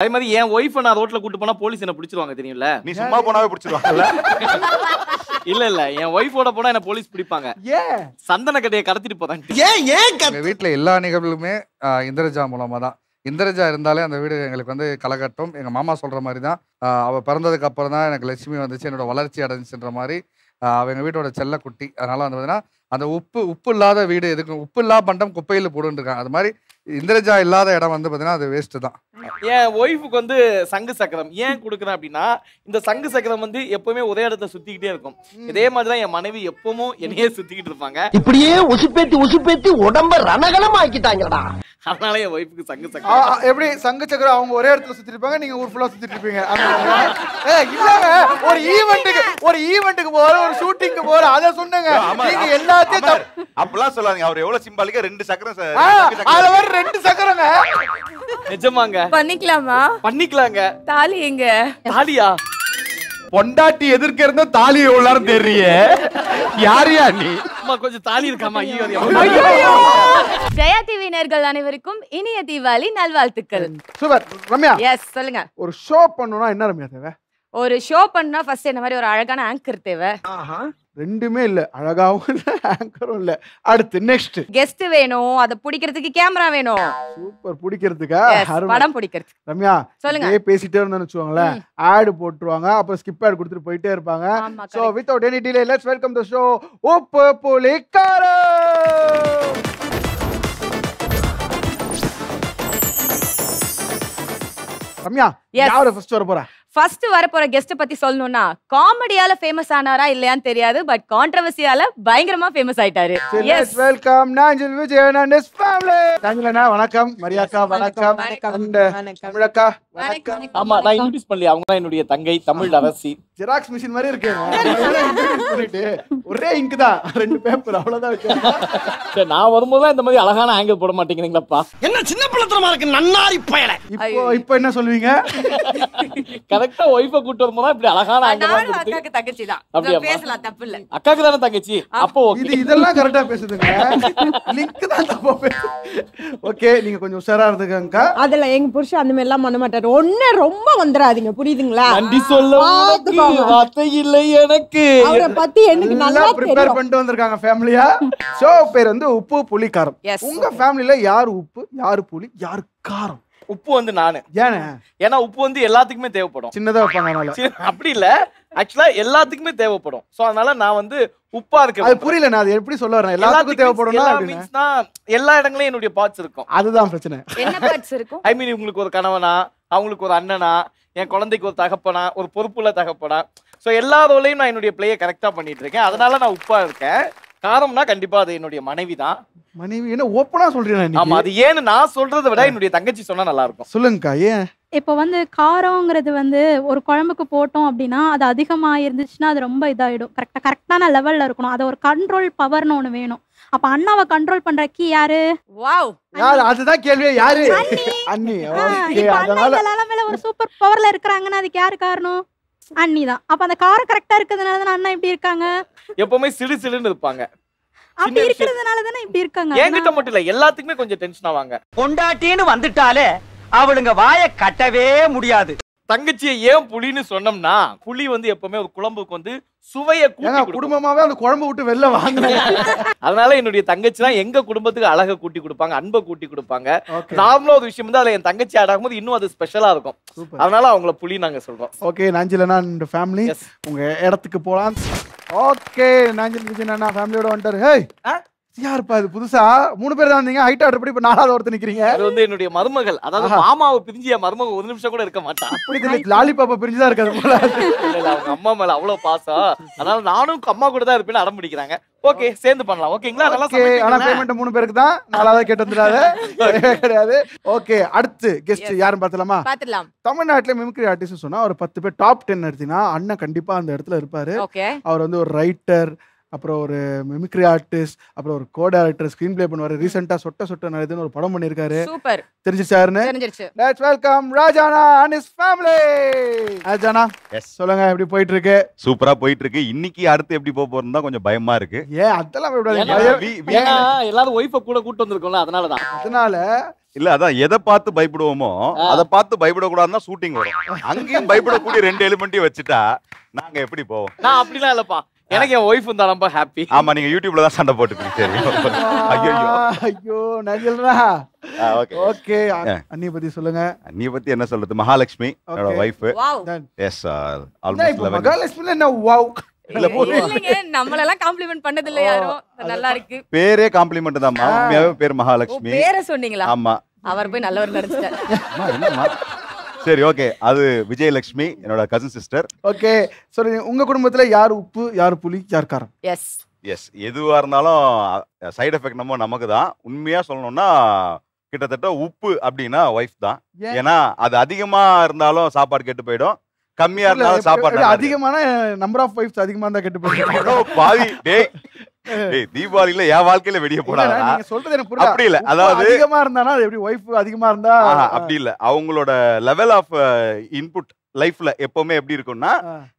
அதே மாதிரி என் ஒய்ஃபை நான் ரோட்ல கூட்டு போனா போலீஸ் என்ன பிடிச்சிருவாங்க தெரியும்ல. நீ சும்மா போனாவே பிடிச்சிருவாங்கல்ல. இல்ல என் ஒய்ஃபோட போனா என்ன போலீஸ் பிடிப்பாங்க. ஏன் சந்தன கட்டையை கடத்திட்டு போறாங்க. எங்க வீட்டுல எல்லா நிகழ்வுகளுமே இந்திரஜா மூலமா தான். இந்திரஜா இருந்தாலே அந்த வீடு எங்களுக்கு வந்து கலகட்டும். எங்க மாமா சொல்ற மாதிரி தான், அவ பிறந்ததுக்கு அப்புறம் தான் எனக்கு லட்சுமி வந்துச்சு, என்னோட வளர்ச்சி அடைஞ்சுன்ற மாதிரி. அவ எங்க வீட்டோட செல்ல குட்டி. அதனால வந்து பார்த்தீங்கன்னா அந்த உப்பு இல்லாத வீடு எதுக்கு, உப்பு இல்லா பண்டம் குப்பையில் போடுன்னு இருக்காங்க. அது மாதிரி இந்திரஜா இல்லாத இடம் வந்து பார்த்தீங்கன்னா அது வேஸ்ட் தான். என் ஒய்ஃபுக்கு வந்து சங்கு சக்கரம் ஏன் கொடுக்குறேன் அப்படின்னா, இந்த சங்கு சக்கரம் வந்து எப்பவுமே ஒரே இடத்த சுத்திக்கிட்டே இருக்கும். இதே மாதிரிதான் என் மனைவி எப்பவும் என்னையே சுத்திக்கிட்டு இருப்பாங்க. இப்படியே உசுப்பேத்தி உடம்ப ரணகலம் ஆக்கிட்டாங்கடா. அதனால என் ஒய்ஃபுக்கு சங்கு சக்கரம். எப்படி சங்கு சக்கரம் அவங்க ஒரே இடத்துல சுத்திட்டு இருப்பாங்க, நீங்க ஊர் ஃபுல்லா சுத்திட்டு இருப்பீங்க. இல்லங்க, ஒரு ஈவென்ட்டுக்கு போற, ஒரு ஷூட்டிங்க்கு போற, அத சொன்னங்க. நீங்க எல்லாத்தையும் அப்பலாம் சொல்லாதீங்க. அவர் எவ்வளவு சிம்பாலிக்கா 2 சக்கரம் அதுல வர 2 சக்கரங்க. நிஜமாங்க பண்ணிக்கலாங்க. தாலி எங்க? தாலியா? பொண்டாட்டி எதிர்க்க இருந்த தாலி எவ்வளவு தெரியறியே. யாரியா நீ? கொஞ்சம் தாலி இருக்காமா? ஜெயா டிவி நேயர்கள் அனைவருக்கும் இனிய தீபாவளி நல்வாழ்த்துக்கள். சூப்பர் ரம்யா. எஸ் சொல்லுங்க. ஒரு ஷோ பண்ணனும்னா என்ன ரம்யா தேவை? ஒரு ஷோ பண்ணா ஃபர்ஸ்ட் என்ன மாதிரி ஒரு அழகான ஆங்கர் தேவை. ரெண்டுமே இல்ல, அழகாவும் இல்ல ஆங்கரும் இல்ல. அடுத்து நெக்ஸ்ட் கெஸ்ட் வேணும், அத பிடிக்கிறதுக்கு கேமரா வேணும். சூப்பர், பிடிக்கிறதுக்கா படம் பிடிக்கிறது. ரம்யா சொல்லுங்க. ஏ பேசிட்டே இருந்தேன்னு வெச்சுவாங்களே, ஆட் போட்டுருவாங்க, அப்புறம் ஸ்கிப் ஆட் கொடுத்துட்டு போயிட்டே இருப்பாங்க. So without any delay let's welcome the show உப்பு புலிக்காரம். ரம்யா யாரு ஃபர்ஸ்ட் வர போறா? ஃபர்ஸ்ட் வரப்போற கெஸ்ட் பத்தி சொல்லணும்னா, காமெடியால ஃபேமஸ் ஆனாரா இல்லையான்னு தெரியாது, பட் கான்ட்ரோவர்சியால பயங்கரமா ஃபேமஸ் ஆயிட்டாரு. Yes welcome Nanjil Vijayan and his family. நாஞ்சிலனா வணக்கம், மரியாக்கா வணக்கம், அண்ட் தமிழக்கா வணக்கம். ஆமா, நான் இன்ட்ரோ듀ஸ் பண்ணல. அவங்க தான் என்னுடைய தங்கை தமிழ் அரசி. ஜெராக்ஸ் மிஷின் மாதிரி இருக்கு. ஒரே இங்க் தான், 2 பேப்பர் அவ்வளவுதான் இருக்கு. நான் வரும்போது இந்த மாதிரி அழகான ஆங்கிள் போட மாட்டேங்கிறீங்களாப்பா? என்ன சின்ன பிள்ளைத்தனமா இருக்கு நன்னாரி பயல. இப்போ என்ன சொல்லுவீங்க? கரெக்ட்டா ஒய்ஃபை கூட்டி வரும்போது இப்படி அழகான ஆங்கிள் நானும் அக்காக்கு தங்கச்சி தான். பேசலாம், தப்பு இல்ல. அக்காக்கு தான தங்கச்சி? அப்போ ஓகே. இதெல்லாம் கரெக்ட்டா பேசுதுங்க. லிங்க் தான் தப்பா பேசு. ஓகே, நீங்க கொஞ்சம் உஷாரா இருந்துக்கங்கக்கா. அதெல்லாம் எங்க புருஷன் அந்த மாதிரி எல்லாம் பண்ண மாட்டாரு. ஒண்ணே ரொம்ப வந்துராதீங்க, புரியுதுங்களா? நன்றி சொல்ல வார்த்தை இல்லை எனக்கு. அவரை பத்தி எனக்கு நல்லா ப்ரிப்பேர் பண்ணிட்டு வந்திருக்காங்க ஃபேமிலியா. ஷோ பேர் வந்து உப்பு புலிக்காரம். உங்க ஃபேமிலில யார் உப்பு, யார் புலி, யார் காரம்? உப்பு வந்து நானு. ஏன்னா உப்பு வந்து எல்லாத்துக்குமே தேவைப்படும். சின்னதா வைப்பாங்க. அப்படி இல்ல, ஆக்சுவலா எல்லாத்துக்குமே தேவைப்படும். சோ அதனால நான் வந்து உப்பா இருக்கேன். அது புரியல, நான் அது எப்படி சொல்ல வரேன்? எல்லாத்துக்கும் தேவைப்படும்னா எல்லா இடங்களையும் என்னுடைய பார்ட்ஸ் இருக்கும். அதுதான் பிரச்சனை. என்ன பார்ட்ஸ் இருக்கும்? ஐ மீன், உங்களுக்கு ஒரு கணவனா, அவங்களுக்கு ஒரு அண்ணனா, என் குழந்தைக்கு ஒரு தகப்பனா, ஒரு பொறுப்புள்ள தகப்பனா, சோ எல்லா ரோலையும் நான் என்னுடைய பிளேயை கரெக்டா பண்ணிட்டு இருக்கேன். அதனால நான் உப்பா இருக்கேன். காரம்னா கண்டிப்பா அது என்னுடைய மனைவி தான். மனைவி என்ன ஓப்பனா சொல்றீங்க? ஆமா, அது ஏன்னு நான் சொல்றதை விட என்னுடைய தங்கச்சி சொன்னா நல்லா இருக்கும். சொல்லுங்கக்கா. ஏன் இப்போ வந்து காரங்கிறது வந்து ஒரு குழம்புக்கு போட்டோம் அப்படின்னா அது அதிகமாக இருந்துச்சுன்னா அது ரொம்ப இதாகிடும். கரெக்டான லெவலில் இருக்கணும். அது ஒரு கண்ட்ரோல் பவர்னு ஒன்று வேணும். அப்போ அண்ணாவை கண்ட்ரோல் பண்ற கீ யாரு? வாவ், யார்? அதுதான் கேள்வியே. யாரு? அண்ணி. இந்த நிலைமையில ஒரு சூப்பர் பவர்ல இருக்கிறாங்கன்னா அதுக்கு யாரு காரணம்? அண்ணி தான். அப்ப அந்த காரம் கரெக்டா இருக்கிறதுனால தானே அண்ணா இப்படி இருக்காங்க. எப்பவுமே சிடு சிடுன்னு இருப்பாங்க. அப்படி இருக்கிறதுனால தானே இப்படி இருக்காங்க. என்கிட்ட மட்டும் இல்ல, எல்லாத்துக்குமே கொஞ்சம் டென்ஷன் ஆவாங்க. பொண்டாட்டின்னு வந்துட்டாலே அவளுங்க வாய கட்டவே முடியாது. தங்கச்சியை ஏன் புலின்னு சொன்னோம்னா, புலி வந்து எப்பவுமே ஒரு குழம்புக்கு வந்து சுவையை கூட்டி குடும்பமாவே அந்த குழம்பு விட்டு வெளில வாங்குறாங்க. அதனால என்னுடைய தங்கச்சி தான் எங்க குடும்பத்துக்கு அழகை கூட்டி கொடுப்பாங்க, அன்பை கூட்டி கொடுப்பாங்க. நார்மலா ஒரு விஷயம் வந்து அதுல என் தங்கச்சி ஆடாகும் போது இன்னும் அது ஸ்பெஷலா இருக்கும். அதனால அவங்கள புலி நாங்க சொல்றோம். ஓகே, நாஞ்சிலனா அண்ட் ஃபேமிலி உங்க இடத்துக்கு போலாம். ஓகே, நாஞ்சில் விஜயன் அண்ணா ஃபேமிலியோட வந்துட்டாரு. ஹேய், யாருப்பா இது? புதுசா 3 பேர் தான் வந்தீங்க. ஹைட் ஆர்டர் படி இப்ப 4வது ஒருத்தர் நிக்கிறீங்க. அது வந்து என்னுடைய மருமகள். அதாவது மாமாவை பிரிஞ்சிய மருமகள் ஒரு நிமிஷம் கூட இருக்க மாட்டான். அப்படி தெரியல, லாலிபாப்பா பிரிஞ்சுதான் இருக்காது போல. இல்ல, அவங்க அம்மா மேல அவ்வளவு பாசம். அதனால நானும் அம்மா கூட தான் இருப்பேன்னு அடம் பிடிக்கிறாங்க. ஓகே, சேர்ந்து பண்ணலாம். ஓகேங்களா? நல்லா சமைக்கிறீங்க. ஆனா பேமெண்ட் 3 பேருக்கு தான். 4வது கேட்டு வந்துடாத. கிடையாது. ஓகே, அடுத்து கெஸ்ட் யாரும் பார்த்தலாமா? பாத்துடலாம். தமிழ்நாட்டுல மிமிக்ரி ஆர்டிஸ்ட் சொன்னா ஒரு 10 பேர் டாப் 10 எடுத்தீங்கன்னா அண்ணன் கண்டிப்பா அந்த இடத்துல இருப்பாரு. அவர் வந்து ஒரு ரைட்டர், அப்புறம் ஒரு மிமிக்ரி ஆர்டிஸ்ட், அப்புறம் ஒரு கோ டைரக்டர், ஸ்கிரீன் பிளே பண்ணுவாரு. ரீசெண்டா சொட்ட சொட்ட நடுதுன்னு ஒரு படம் பண்ணிருக்காரு. சூப்பர். தெரிஞ்சிச்சாருன்னு. லெட்ஸ் வெல்கம் ராஜானா அண்ட் ஹிஸ் ஃபேமிலி. ராஜானா, சொல்லுங்க, எப்படி போயிட்டு இருக்கு? சூப்பரா போயிட்டு இருக்கு. இன்னைக்கு அடுத்து எப்படி போக போறோம்னு தான் கொஞ்சம் பயமா இருக்கு. ஏன் அதெல்லாம் எல்லாரும் ஒய்ஃபை கூட கூட்டி வந்திருக்கோம்ல, அதனால தான். அதனால இல்ல அதான் எதை பார்த்து பயப்படுவோமோ அதை பார்த்து பயப்படக்கூடாதுன்னா ஷூட்டிங் வரும். அங்கேயும் பயப்படக்கூடிய 2 எலிமெண்ட்டையும் வச்சுட்டா நாங்க எப்படி போவோம்? நான் அப்படிலாம் இல்லப்பா, எனக்கு என் ஒய்ஃப் இருந்தா ரொம்ப ஹாப்பி. ஆமா, நீங்க யூடியூப்ல தான் சண்டை போட்டுப்பீங்க. தெரியும். ஐயோ ஐயோ நஜல்ரா. ஓகே ஓகே, அண்ணிய பத்தி சொல்லுங்க. அண்ணிய பத்தி என்ன சொல்றது? மகாலட்சுமி என்னோட wife. Wow. Yes almost 11. Mahalakshmi என்ன வாவ். இல்லங்க, நம்மள எல்லாம் காம்ப்ளிமெண்ட் பண்ணது இல்ல யாரும். நல்லா இருக்கு. பேரே காம்ப்ளிமெண்ட் தான். உண்மையாவே பேர் மகாலட்சுமி. பேரை சொன்னீங்களா? ஆமா. அவர் போய் நல்லவர் நினைச்சிட்டார். என்னம்மா? சரி, ஓகே. அது விஜயலட்சுமி என்னோட கசின் சிஸ்டர். ஓகே, சரி. உங்க குடும்பத்துல யார் உப்பு, யார் புளி, யார் காரம்? எஸ் எஸ், எதுவா இருந்தாலும் சைடு எஃபெக்ட் நமக்கு தான். உண்மையா சொல்லணும்னா கிட்டத்தட்ட உப்பு அப்படின்னா ஒய்ஃப் தான். ஏன்னா அது அதிகமா இருந்தாலும் சாப்பாடு கெட்டு போயிடும், கம்மியா இருந்தாலும் சாப்பாடு. அதிகமான நம்பர் ஆஃப் வைஃப்ஸ் அதிகமா இருந்தா கெட்டு போயிடும். பாவி டேய். தீபாவளியில என் வாழ்க்கையில வெடிய போடாதா? நீங்க சொல்றது எனக்கு புரியல. அப்படி இல்ல, அதாவது அதிகமா இருந்தானா அது எப்படி வைஃப் அதிகமா இருந்தா அப்படி இல்ல. அவங்களோட லெவல் ஆஃப் இன்புட் லைஃப்ல எப்பவுமே எப்படி இருக்கும்னா,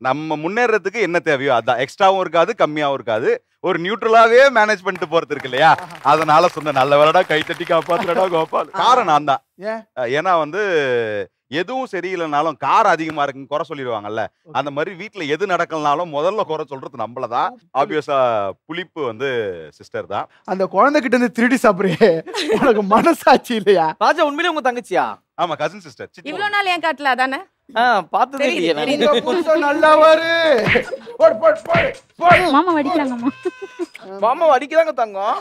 நம்ம முன்னேறதுக்கு என்ன தேவையோ அதான். எக்ஸ்ட்ராவும் இருக்காது, கம்மியாவும் இருக்காது. ஒரு நியூட்ரலாவே மேனேஜ் பண்ணிட்டு போறது இருக்கு இல்லையா? அதனால சொன்ன நல்ல வேலைடா, கை தட்டி காப்பாத்துறடா கோபால். காரணம் நான் தான். ஏன்னா எதுவும் சரியில்லைனாலும் காரம் அதிகமா இருக்குன்னு குறை சொல்லிடுவாங்கல்ல. அந்த மாதிரி வீட்டுல எது நடக்கலனாலும் முதல்ல குறை சொல்றது நம்மளதான். ஆப்வியஸா புளிப்பு சிஸ்டர் தான். அந்த குழந்தை கிட்ட இருந்து திருடி சாப்பிடுறே, உனக்கு மனசாட்சி இல்லையா? ராஜா உண்மையிலே உங்க தங்கச்சியா? ஆமா, கசின் சிஸ்டர். இவ்வளவு நாள் ஏன் காட்டல? அதானே பார்த்ததே இல்லையே. நல்லவரு. மாமா வடிக்கிறாங்கம்மா. மாமா அடிக்கிறாங்க தங்கம்.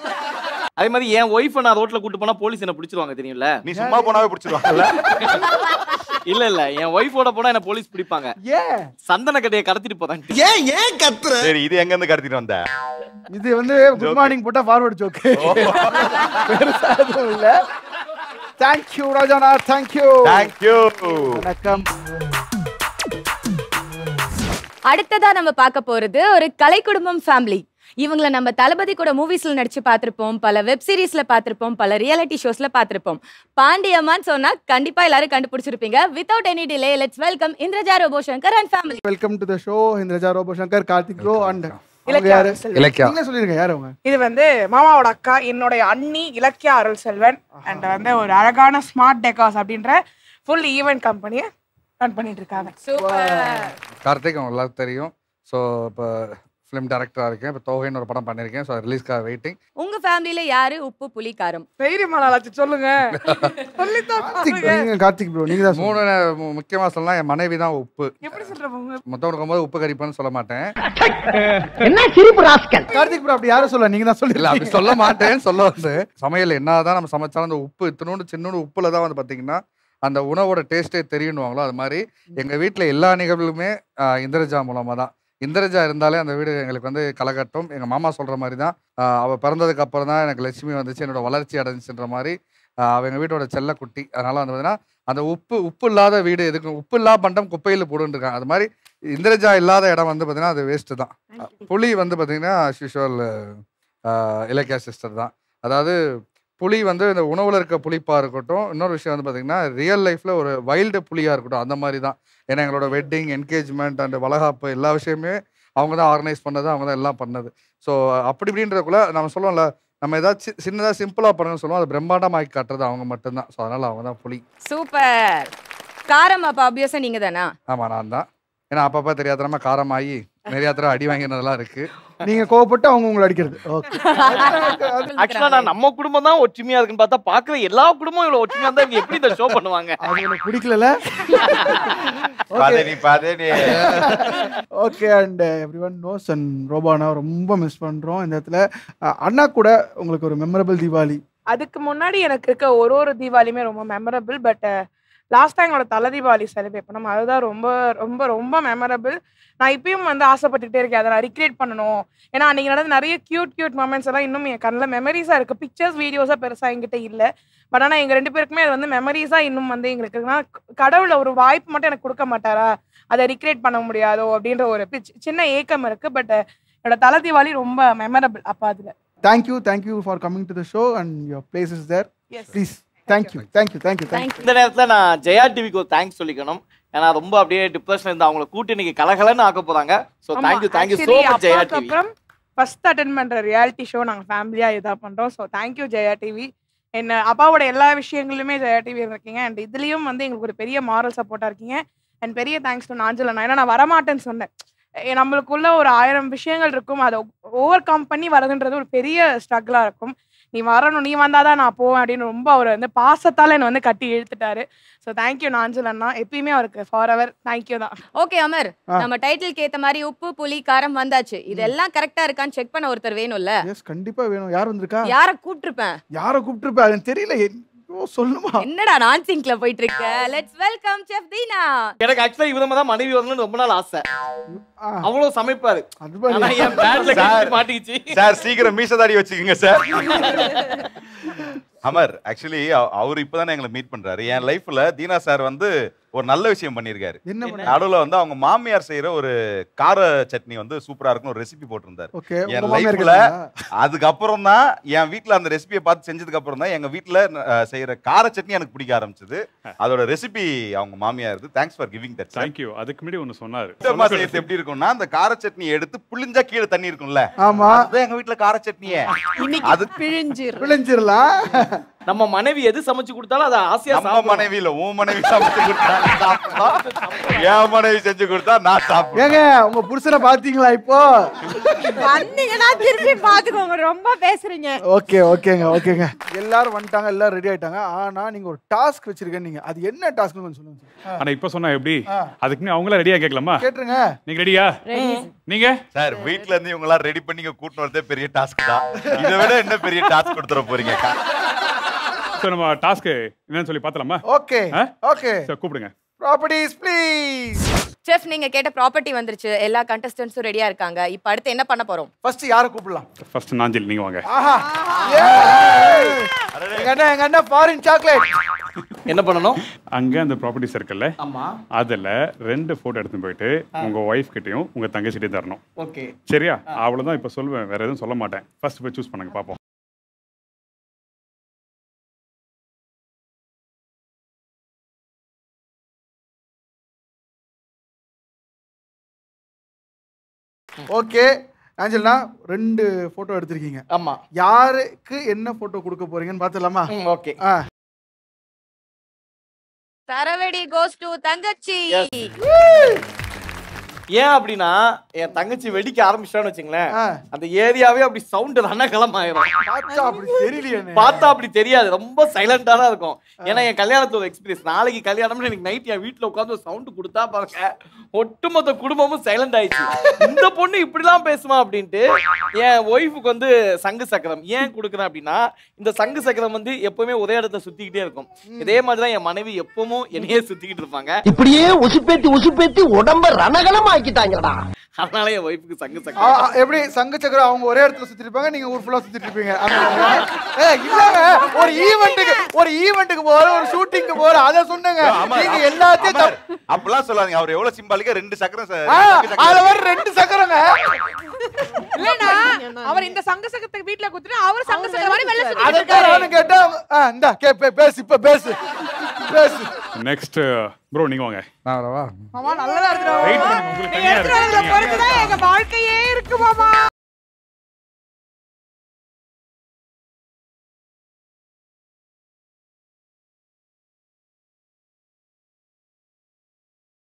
அதே மாதிரி என் ஒய்ஃப் நான் ரோட்ல கூட்டு போனா போலீஸ் என்ன பிடிச்சிருவாங்க தெரியும்ல? நீ சும்மா போனாவே பிடிச்சிருவாங்கல்ல? இல்ல இல்ல, என் ஒய்ஃபோட போனா என்ன போலீஸ் பிடிப்பாங்க. ஏன்? சந்தன கடையை கடத்திட்டு போறாங்க. ஏன் கத்துற? சரி, இது எங்க இருந்து கடத்திட்டு வந்த? இது குட் மார்னிங் போட்டா ஃபார்வர்ட் ஜோக். பெருசா எதுவும் இல்ல. Thank you ராஜானா, thank you. வணக்கம். அடுத்ததா நம்ம பார்க்க போறது ஒரு கலை குடும்பம் ஃபேமிலி. இவங்களை நம்ம தளபதி கூட மூவிஸ்ல நடிச்சு பார்த்திருப்போம், பல வெப் சீரிஸ்ல பார்த்திருப்போம், பல ரியாலிட்டி ஷோஸ்ல பார்த்திருப்போம். பாண்டியம்மான்னு சொன்னா கண்டிப்பா எல்லாரும் கண்டுபிடிச்சிருப்பீங்க. Without any delay, let's welcome Indraja Robo Shankar and family. Welcome to the show. Indraja Robo Shankar, Karthik bro and Ilakkiya. நீங்க சொல்லிருங்க யார் அவங்க? இது மாமாவோட அக்கா, என்னோட அண்ணி இலக்கியா அருள் செல்வன். அண்ட் ஒரு அழகான ஸ்மார்ட் டெக்காஸ் அப்படின்ற ஃபுல் ஈவென்ட் கம்பெனியை ரன் பண்ணிட்டு இருக்காங்க. சூப்பர். கார்த்திக் அவங்க எல்லாருக்கும் தெரியும். ஸோ இப்போ ஃபிலிம் டைரக்டராக இருக்கேன். இப்போ தோகைன்னு ஒரு படம் பண்ணியிருக்கேன். ஸோ ரிலீஸ்க்காக வெயிட்டிங். உங்க ஃபேமிலியில யாரு உப்பு புளி காரம்? தைரியமானாச்சு சொல்லுங்க. கார்த்திக் ப்ரோ நீங்க தான். 3 முக்கியமாக சொல்லலாம். என் மனைவி தான் உப்பு. எப்படி சொல்றீங்க? மொத்தம் இருக்கும்போது உப்பு கறிப்பான்னு சொல்ல மாட்டேன். என்ன சிரிப்பு ராஸ்கல். கார்த்திக் ப்ரோ அப்படி யாரும் சொல்ல, நீங்க தான் சொல்லி. இல்லை, அப்படி சொல்ல மாட்டேன்னு சொல்ல சமையல் என்னதான் நம்ம சமைச்சாலும் அந்த உப்பு இத்தினோண்டு சின்னோண்டு உப்புல தான் பார்த்தீங்கன்னா அந்த உணவோட டேஸ்ட்டே தெரியணுவாங்களோ. அது மாதிரி எங்கள் வீட்டில் எல்லா நிகழ்வுகளுமே இந்திரஜா மூலமாக தான். இந்திரஜா இருந்தாலே அந்த வீடு எங்களுக்கு கலகட்டும். எங்கள் மாமா சொல்கிற மாதிரி தான், அவள் பிறந்ததுக்கு அப்புறம் தான் எனக்கு லட்சுமி வந்துச்சு, என்னோட வளர்ச்சி அடைஞ்சுன்ற மாதிரி. அவள் எங்கள் வீட்டோட செல்ல குட்டி. அதனால் பார்த்தீங்கன்னா அந்த உப்பு இல்லாத வீடு எதுக்கு? உப்பு இல்லாத பண்டம் குப்பையில் போடுன்ருக்காங்க. அது மாதிரி இந்திரஜா இல்லாத இடம் பார்த்தீங்கன்னா அது வேஸ்ட்டு தான். புளி பார்த்தீங்கன்னா யூஷுவல் இலக்கியா சிஸ்டர் தான். அதாவது புளி இந்த உணவில் இருக்க புளிப்பாக இருக்கட்டும். இன்னொரு விஷயம் பார்த்தீங்கன்னா ரியல் லைஃப்பில் ஒரு வைல்டு புளியாக இருக்கட்டும். அந்த மாதிரி தான். ஏன்னா எங்களோட வெட்டிங், என்கேஜ்மெண்ட் அண்ட் வளகாப்பு எல்லா விஷயமே அவங்க தான் ஆர்கனைஸ் பண்ணது, அவங்க தான் எல்லாம் பண்ணது. ஸோ அப்படி இப்படின்றக்குள்ள நம்ம சொல்லுவோம்ல, நம்ம ஏதாச்சும் சின்னதாக சிம்பிளாக பண்ணுன்னு சொல்லுவோம், அது பிரம்மாண்டமாக்கி காட்டுறது அவங்க மட்டும்தான். ஸோ அதனால் அவங்க தான் புளி. சூப்பர். காரம் அப்போ ஆப்வியஸாக நீங்கள் தானா? ஆமாம், நான் தான். ஏன்னா அப்பப்போ தெரியாதனமா காரமாகி நிறைய தடவை அடி வாங்கினதெல்லாம் இருக்கு. நீங்க கோவப்பட்டு அவங்க உங்களை அடிக்கிறது. ஆக்சுவலா நான் நம்ம குடும்பம் தான் ஒற்றுமையா இருக்குன்னு பார்த்தா பாக்குற எல்லா குடும்பமும் இவ்வளவு ஒற்றுமையா இருந்தா இவங்க எப்படி இந்த ஷோ பண்ணுவாங்க? அது எனக்கு பிடிக்கல. Okay, and everyone knows and ரோபானா ரொம்ப மிஸ் பண்றோம் இந்த இடத்துல. அண்ணா கூட உங்களுக்கு ஒரு மெமரபிள் தீபாவளி? அதுக்கு முன்னாடி எனக்கு இருக்க ஒரு தீபாவளியுமே ரொம்ப மெமரபிள். பட் லாஸ்ட் டைம் என்னோட தலை தீபாவளி செலிப்ரேட் பண்ணோம், அதுதான் ரொம்ப ரொம்ப ரொம்ப மெமரபிள். நான் இப்பயும் ஆசைப்பட்டுட்டே இருக்கேன் அதை நான் ரிக்ரியேட் பண்ணணும். ஏன்னா அன்றைக்கி நடந்த நிறைய கியூட் மொமெண்ட்ஸ் எல்லாம் இன்னும் என் கண்ணில் மெமரிஸாக இருக்குது. பிக்சர்ஸ் வீடியோஸாக பெருசாக என்கிட்ட இல்லை. பட் ஆனால் எங்கள் 2 பேருக்குமே அது மெமரிஸாக இன்னும் எங்களுக்கு கடவுளை ஒரு வாய்ப்பு மட்டும் எனக்கு கொடுக்க மாட்டாரா, அதை ரிக்ரியேட் பண்ண முடியாதோ அப்படின்ற ஒரு சின்ன ஏக்கம் இருக்குது. பட் என்னோட தலை தீபாவளி ரொம்ப மெமரபிள். அப்போ அதில் thank you for coming to the show and your place is there. Please. Thank you. இந்த நேரத்துல நான் ஜெயா டிவிக்கு ஒரு தேங்க்ஸ் சொல்லிக்கணும். ஏன்னா ரொம்ப அப்படியே டிப்ரெஷன் இருந்து அவங்களை கூட்டி இன்னைக்கு கலகலன்னு ஆக்க போறாங்க. So thank you so much Jaya TV. அப்புறம் ஃபர்ஸ்ட் அட்டெண்ட் பண்ற ரியாலிட்டி ஷோ நாங்கள் ஃபேமிலியா இதா பண்றோம். So thank you Jaya TV. என்ன அப்பாவோட எல்லா விஷயங்களுமே ஜெயா டிவி இருக்கீங்க. அண்ட் இதுலயும் வந்து எங்களுக்கு ஒரு பெரிய மாரல் சப்போர்ட்டா இருக்கீங்க. அண்ட் பெரிய தேங்க்ஸ் டு நாஞ்சல் அண்ணா. ஏன்னா நான் வரமாட்டேன்னு சொன்னேன். நம்மளுக்குள்ள ஒரு 1000 விஷயங்கள் இருக்கும். அதை ஓவர் கம் பண்ணி வரதுன்றது ஒரு பெரிய ஸ்ட்ரகிளா இருக்கும். நீ வரணும், நீ வந்தாதான் நான் போவேன் அப்படின்னு ரொம்ப அவர் வந்து பாசத்தால என்னை வந்து கட்டி இழுத்துட்டாரு. ஸோ தேங்க்யூ நாஞ்சல் அண்ணா. எப்பயுமே அவருக்கு ஃபார் எவர் தேங்க்யூ தான். ஓகே அமர், நம்ம டைட்டிலுக்கு ஏத்த மாதிரி உப்பு புளி காரம் வந்தாச்சு. இதெல்லாம் கரெக்டா இருக்கான்னு செக் பண்ண ஒருத்தர் வேணும்ல? எஸ் கண்டிப்பா வேணும். யார் வந்திருக்கா? யாரை கூப்பிட்டுருப்பேன்? யாரை கூப்பிட்டுருப்பேன் எனக்கு தெரியல. சொல்லுமா? என்னடா நான் சிங்க்ல போயிட்டு இருக்க? Let's welcome chef Deena. எனக்கு ஆக்சுவலா இவரமா தான் மனைவி வரணும்னு ரொம்ப நாள் ஆசை. அவ்வளவு சமைப்பாரு. ஆனா என் பேட்ல மாட்டிக்கிச்சு. சார் சீக்கிரம் மீசதாடி வச்சுக்கோங்க சார். அமர் ஆக்சுவலி அவர் இப்பதானே எங்களை மீட் பண்றாரு. என் லைஃப்ல தீனா சார் வந்து ஒரு நல்ல விஷயம் பண்ணிருக்காரு. நடுவுல வந்து அவங்க மாமியார் செய்யற ஒரு கார சட்னி வந்து சூப்பரா இருக்கும் ஒரு ரெசிபி போட்டிருந்தாரு. என் லைஃப்ல அதுக்கப்புறம் தான் என் வீட்டுல அந்த ரெசிபியை பார்த்து செஞ்சதுக்கு அப்புறம் தான் எங்க வீட்டுல செய்யற கார சட்னி எனக்கு பிடிக்க ஆரம்பிச்சது. அதோட ரெசிபி அவங்க மாமியார். Thanks for giving that. Thank you. அதுக்கு முன்னாடி ஒன்னு சொன்னாரு. எப்படி இருக்கும்னா அந்த கார சட்னி எடுத்து புளிஞ்சா கீழே தண்ணி இருக்கும்ல. ஆமா, அதான் எங்க வீட்டுல கார சட்னியே. அது பிழிஞ்சிரலாம். நம்ம மனைவி எது சமைச்சு கொடுத்தாலும் அதை ஆசையா நம்ம மனைவி இல்ல உன் மனைவி சமைச்சு கொடுத்தா என் மனைவி செஞ்சு கொடுத்தா நான் சாப்பிடுவேன். ஏங்க உங்க புருஷனை பாத்தீங்களா? இப்போ வந்தீங்கன்னா திருப்பி பாத்துக்கோங்க. ரொம்ப பேசுறீங்க. ஓகேங்க. எல்லாரும் வந்துட்டாங்க, எல்லாரும் ரெடி ஆயிட்டாங்க. ஆனா நீங்க ஒரு டாஸ்க் வச்சிருக்கீங்க. நீங்க அது என்ன டாஸ்க்னு கொஞ்சம் சொல்லுங்க. ஆனா இப்ப சொன்னா எப்படி? அதுக்கு நீ அவங்கள ரெடியா கேட்கலாமா? கேட்டுருங்க. நீங்க ரெடியா? நீங்க சார் வீட்ல இருந்து இவங்க எல்லாம் ரெடி பண்ணி கூட்டிட்டு வரதே பெரிய டாஸ்க் தான். இதை விட என்ன பெரிய டாஸ்க் கொடுத்துற போறீங்க? சோ நம்ம டாஸ்க் என்னன்னு சொல்லி பார்த்தலாமா? ஓகே சார் கூப்பிடுங்க. Properties please. செஃப் நீங்க கேட்ட ப்ராப்பர்ட்டி வந்துருச்சு. எல்லா கண்டஸ்டன்ட்ஸும் ரெடியா இருக்காங்க. இப்போ அடுத்து என்ன பண்ண போறோம்? ஃபர்ஸ்ட் யாரை கூப்பிடலாம்? ஃபர்ஸ்ட் நாஞ்சில் நீங்க வாங்க. ஆஹா எங்க அண்ணா ஃபாரின் சாக்லேட். என்ன பண்ணனும்? அங்க அந்த ப்ராப்பர்ட்டிஸ் இருக்குல்ல, ஆமா, அதுல 2 போட்டோ எடுத்து போயிட்டு உங்க வைஃப் கிட்டயும் உங்க தங்கச்சிட்டையும் தரணும். ஓகே சரியா? அவ்வளவுதான் இப்ப சொல்லுவேன், வேற எதுவும் சொல்ல மாட்டேன். ஃபர்ஸ்ட் போய் சூஸ் பண்ணுங்க பாப்போம். ஓகே ஆஞ்சல்னா 2 போட்டோ எடுத்திருக்கீங்க. ஆமா, யாருக்கு என்ன போட்டோ கொடுக்க போறீங்கன்னு பாத்துலாமா? ஓகே. சரவெடி கோஸ் டு தங்கச்சி. ஏன் அப்படின்னா என் தங்கச்சி வெடிக்க ஆரம்பிச்சான்னு வச்சுங்களேன், அந்த ஏரியாவே அப்படி சவுண்ட் ரணகலமாயிரும். பார்த்தா அப்படி தெரியாது, ரொம்ப சைலண்டா தான் இருக்கும். ஏன்னா என் கல்யாணத்தோட எக்ஸ்பீரியன்ஸ். நாளைக்கு கல்யாணம்னு எனக்கு நைட் என் வீட்டுல உட்காந்து சவுண்ட் கொடுத்தா பாருங்க, ஒட்டுமொத்த குடும்பமும் சைலண்ட் ஆயிடுச்சு. இந்த பொண்ணு இப்படிலாம் பேசுமா அப்படின்ட்டு என் ஒய்ஃபுக்கு வந்து சங்கு சக்கரம் ஏன் கொடுக்குறேன் அப்படின்னா, இந்த சங்கு சக்கரம் வந்து எப்பவுமே ஒரே இடத்த சுத்திக்கிட்டே இருக்கும். இதே மாதிரிதான் என் மனைவி எப்பவும் என்னையே சுத்திக்கிட்டு இருப்பாங்க. இப்படியே உசுப்பேத்தி உடம்ப ரணகலம் ஆக்கிட்டாங்கடா. அதனால என் ஒய்ஃபுக்கு சங்கு சக்கரம். எப்படி சங்கு சக்கரம் அவங்க ஒரே இடத்துல சுத்திட்டு இருப்பாங்க, நீங்க ஊர் ஃபுல்லா சுத்திட்டு இருப்பீங்க. இல்லங்க, ஒரு ஈவென்ட்டுக்கு போற, ஒரு ஷூட்டிங்க்கு போற, அத சொன்னங்க. நீங்க எல்லாத்தையும் அப்பலாம் சொல்லாதீங்க. அவர் எவ்வளவு சிம்பாலிக்கா 2 சக்கரம் சார். அதுல ஒரு 2 சக்கரங்க. இல்லனா அவர் இந்த சங்க சக்கரத்தை வீட்ல குத்துட்டு அவர் சங்க சக்கர மாதிரி வெளிய சுத்திட்டு இருக்காரு. அதக்காரன்னு கேட்டா இந்தா பேசு, இப்ப பேசு. நெக்ஸ்ட் ப்ரோ நீங்க வாங்க. நான் வரவா? மாமா நல்லதா இருக்குடா. வெயிட் பண்ணுங்க, உங்களுக்கு தனியா இருக்கு. பொறுத்துதான் எங்க வாழ்க்கையே இருக்கு மாமா.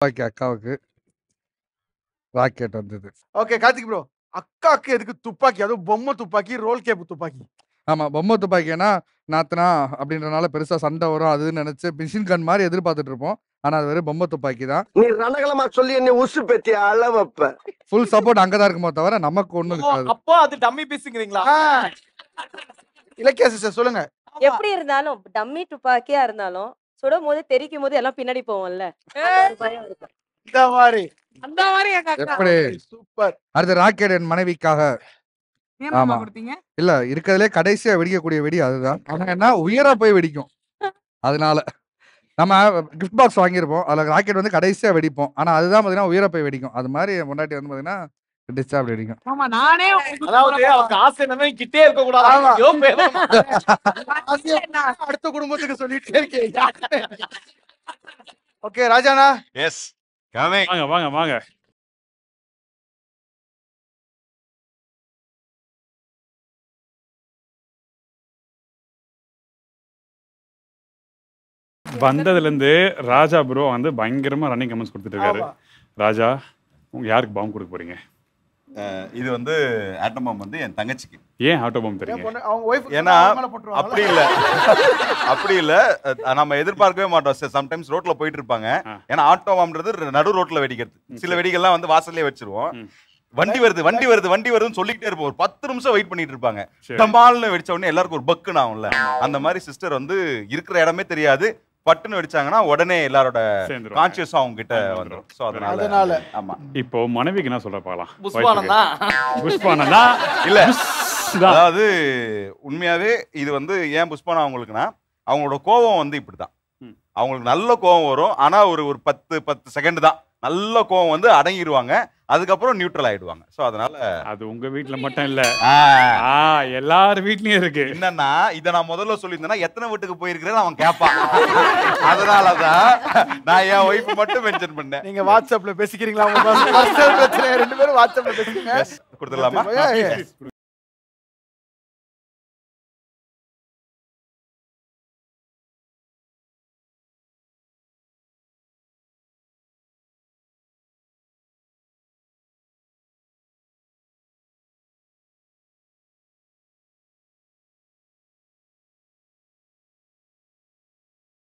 அக்காவுக்கு ராக்கெட் வந்தது. ஓகே கார்த்திக் ப்ரோ, அக்காக்கு எதுக்கு துப்பாக்கி? அதுவும் பொம்மை துப்பாக்கி, ரோல் கேப் துப்பாக்கி. ஆமா, பொம்மை துப்பாக்கினா நாத்தனா அப்படின்றனால பெருசா சண்டை வரும் அதுன்னு நினைச்சு மிஷின் கன் மாதிரி எதிர்பார்த்துட்டு இருப்போம். ஆனா அது வெறும் பொம்மை துப்பாக்கி தான். நீ ரணகலமா சொல்லி என்ன உசு பெத்தி அளவப்ப. ஃபுல் சப்போர்ட் அங்கதான் இருக்குமோ தவிர நமக்கு ஒண்ணும் இருக்காது. அப்போ அது டம்மி பீஸ்ங்கறீங்களா? இலக்கிய சிஸ்டர் சொல்லுங்க. எப்படி இருந்தாலும் டம்மி துப்பாக்கியா இருந்தாலும் சுடும் போது தெரிக்கும் போது எல்லாம் பின்னாடி போவோம்ல. அந்த மாதிரி எப்படி சூப்பர். அடுத்த ராக்கெட் என் மனைவிக்காக. ஆமா, இல்ல இருக்கிறதுலே கடைசியா வெடிக்கக்கூடிய வெடி அதுதான். ஆனா என்ன உயரா போய் வெடிக்கும். அதனால நம்ம கிஃப்ட் பாக்ஸ் வாங்கியிருப்போம், அதுல ராக்கெட் வந்து கடைசியா வெடிப்போம். ஆனா அதுதான் பாத்தீங்கன்னா உயர போய் வெடிக்கும். அது மாதிரி முன்னாடி வந்து பாத்தீங்கன்னா டிஸ்டா அப்படி வெடிக்கும். ஆமா, நானே அதாவது அவருக்கு ஆசை என்னன்னா கிட்டே இருக்க கூடாது. அடுத்த குடும்பத்துக்கு சொல்லிட்டே இருக்கேன். ஓகே ராஜானா. Yes coming. வாங்க. வந்ததுலேருந்து ராஜா ப்ரோ வந்து பயங்கரமாக ரன்னிங் கமெண்ட்ஸ் கொடுத்துட்டு இருக்காரு. ராஜா உங்க யாருக்கு பாம்பு கொடுக்க போறீங்க? இது வந்து ஆட்டம் பாம் வந்து என் தங்கச்சிக்கு. ஏன் ஆட்டோ பாம்பு தரீங்க? ஏன்னா அப்படி இல்ல அப்படி இல்ல நம்ம எதிர்பார்க்கவே மாட்டோம். சம்டைம்ஸ் ரோட்ல போயிட்டு இருப்பாங்க. ஏன்னா ஆட்டோ பாம்ன்றது நடு ரோட்ல வெடிக்கிறது. சில வெடிகள்லாம் வந்து வாசல்லே வச்சிருவோம். வண்டி வருது வண்டி வருது வண்டி வருதுன்னு சொல்லிக்கிட்டே இருப்போம். ஒரு 10 நிமிஷம் வெயிட் பண்ணிட்டு இருப்பாங்க. டமால்னு வெடிச்ச உடனே எல்லாருக்கும் ஒரு பக்குன்னு ஆகும்ல, அந்த மாதிரி சிஸ்டர் வந்து இருக்கிற இடமே தெரியாது, பட்டுன்னு வெடிச்சாங்கன்னா உடனே எல்லாரோட கான்சியஸும் அவங்க கிட்ட வந்துடும். ஸோ அதனால ஆமா. இப்போ மனைவிக்கு என்ன சொல்ற பார்க்கலாம். புஷ்பானந்தா இல்ல, அதாவது உண்மையாவே இது வந்து ஏன் புஷ்பானா அவங்களுக்குன்னா அவங்களோட கோபம் வந்து இப்படிதான். அவங்களுக்கு நல்ல கோபம் வரும், ஆனா ஒரு 10 செகண்ட் தான் நல்ல கோபம் வந்து அடங்கிடுவாங்க, அதுக்கப்புறம் நியூட்ரல் ஆயிடுவாங்க. சோ அதனால அது உங்க வீட்ல மட்டும் இல்ல, எல்லார் வீட்லயும் இருக்கு. என்னன்னா இத நான் முதல்ல சொல்லியிருந்தேன்னா எத்தனை வீட்டுக்கு போயிருக்கிறேன்னு அவன் கேட்பான். அதனாலதான் நான் என் ஒய்ஃப் மட்டும் மென்ஷன் பண்ணேன். நீங்க வாட்ஸ்அப்ல பேசிக்கிறீங்களா? பர்சனல் பிரச்சனை, ரெண்டு பேரும் வாட்ஸ்அப்ல பேசுங்க. கொடுத்துடலாமா?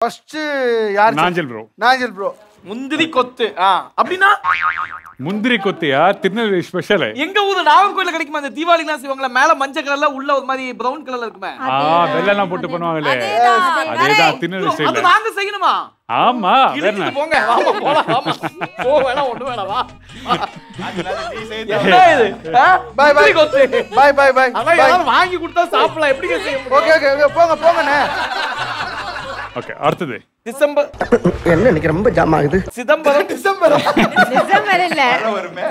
ஃபர்ஸ்ட் யார்? நாஞ்சல் ப்ரோ. நாஞ்சல் ப்ரோ. முந்திரி கொத்து. அப்படின்னா முந்திரி கொத்தியா? திருநெல்வேலி ஸ்பெஷல். எங்க ஊரு நாகர்கோயில கிடைக்குமா? அந்த தீபாவளிலாம் செய்வாங்களா, மேல மஞ்சள் கலர்ல உள்ள ஒரு மாதிரி பிரவுன் கலர்ல இருக்குமே. வெள்ளெல்லாம் போட்டு பண்ணுவாங்களே, அதேதான் திருநெல்வேலி ஸ்டைல். அது நாங்க செய்யணுமா? ஆமா, போங்க வாமா போலாம். வாமா போ, வேணா ஒண்ணு வேணா வா. என்ன இது? பை பை கொத்து. Bye bye bye. அத யாரும் வாங்கி கொடுத்தா சாப்பிடலாம். எப்படிங்க செய்ய முடியும்? ஓகே ஓகே போங்க போங்கண்ணே. ஓகே, அடுத்தது டிசம்பர். என்ன இன்னைக்கு ரொம்ப ஜாம் ஆகுது. சிதம்பரம். டிசம்பரம் இல்ல,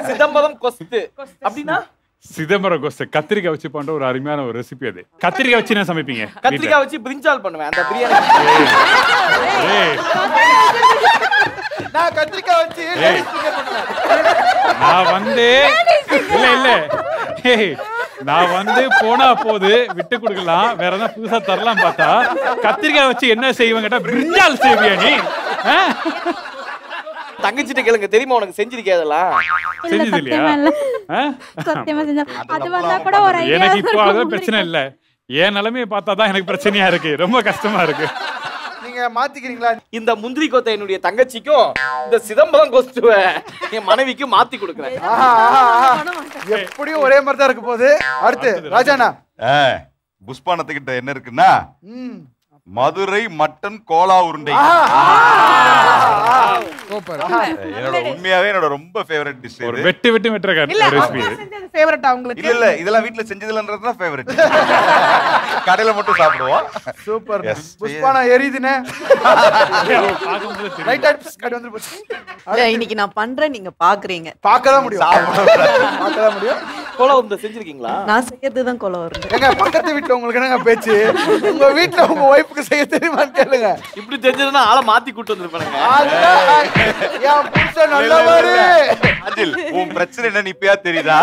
சிதம்பரம் கொஸ்து. அப்படின்னா சிதம்பரம் கொஸ்து கத்திரிக்காய் வச்சு பண்ற ஒரு அருமையான ஒரு ரெசிபி. அது கத்திரிக்காய் வச்சு என்ன சமைப்பீங்க? கத்திரிக்காய் வச்சு பிரிஞ்சால் பண்ணுவேன். அந்த பிரியாணி நான் கத்திரிக்காய் வச்சு நான் வந்து இல்ல நான் வந்து போனா போது விட்டு கொடுக்கலாம், வேற ஏதாவது புதுசா தரலாம் பார்த்தா கத்திரிக்காய் வச்சு என்ன செய்வேன் கேட்டா பிரிஞ்சால் செய்வியா நீ? தங்கச்சிட்ட கேளுங்க, தெரியுமா உனக்கு செஞ்சிருக்கேதெல்லாம்? செஞ்சது இல்லையா? சத்தியமா செஞ்சா அது வந்தா கூட ஒரு ஐடியா. எனக்கு இப்போ அது பிரச்சனை இல்ல, என் நிலைமையை பார்த்தா தான் எனக்கு பிரச்சனையா இருக்கு, ரொம்ப கஷ்டமா இருக்கு. நீங்க மாத்திக்கிறீங்களா? இந்த முந்திரி கொத்தை என்னுடைய தங்கச்சிக்கும் இந்த சிதம்பரம் கொஸ்துவ என் மனைவிக்கு மாத்தி கொடுக்குறேன். எப்படியும் ஒரே மாதிரி தான் இருக்க போகுது. அடுத்து ராஜானா. புஷ்பானத்துக்கிட்ட என்ன இருக்குன்னா மதுரை மட்டன் கோலா உருண்டை. என்னோட உண்மையாவே என்னோட ரொம்ப ஃபேவரட் டிஷ். ஒரு வெட்டு வெட்டுற ரெசிபி. ஃபேவரட் உங்களுக்கு? இல்ல இல்ல, வீட்ல செஞ்சதுலன்றது தான் ஃபேவரட். கடையில மட்டும் சாப்பிடுவோம். சூப்பர். புஷ்பானா எரியுதுனே. ரைட் கட் வந்து போச்சு. இன்னைக்கு நான் பண்றேன், நீங்க பாக்குறீங்க. பார்க்க தான் முடியும். பார்க்க தான் முடியும். கோலா உருண்டை செஞ்சிருக்கீங்களா? நான் செய்யறது தான் கோலா உருண்டை. ஏங்க பக்கத்து வீட்ல உங்களுக்கு என்னங்க பேச்சு? உங்க வீட்ல உங்க வைஃப்க்கு செய்ய தெரியுமான்னு கேளுங்க. இப்படி தெரிஞ்சதுன்னா ஆளை மாத்தி கூட்டி வந்திருப்பானுங்க. என் புருஷன் நல்லவரு. அஜில், உன் பிரச்சனை என்ன இப்பயா தெரியுதா?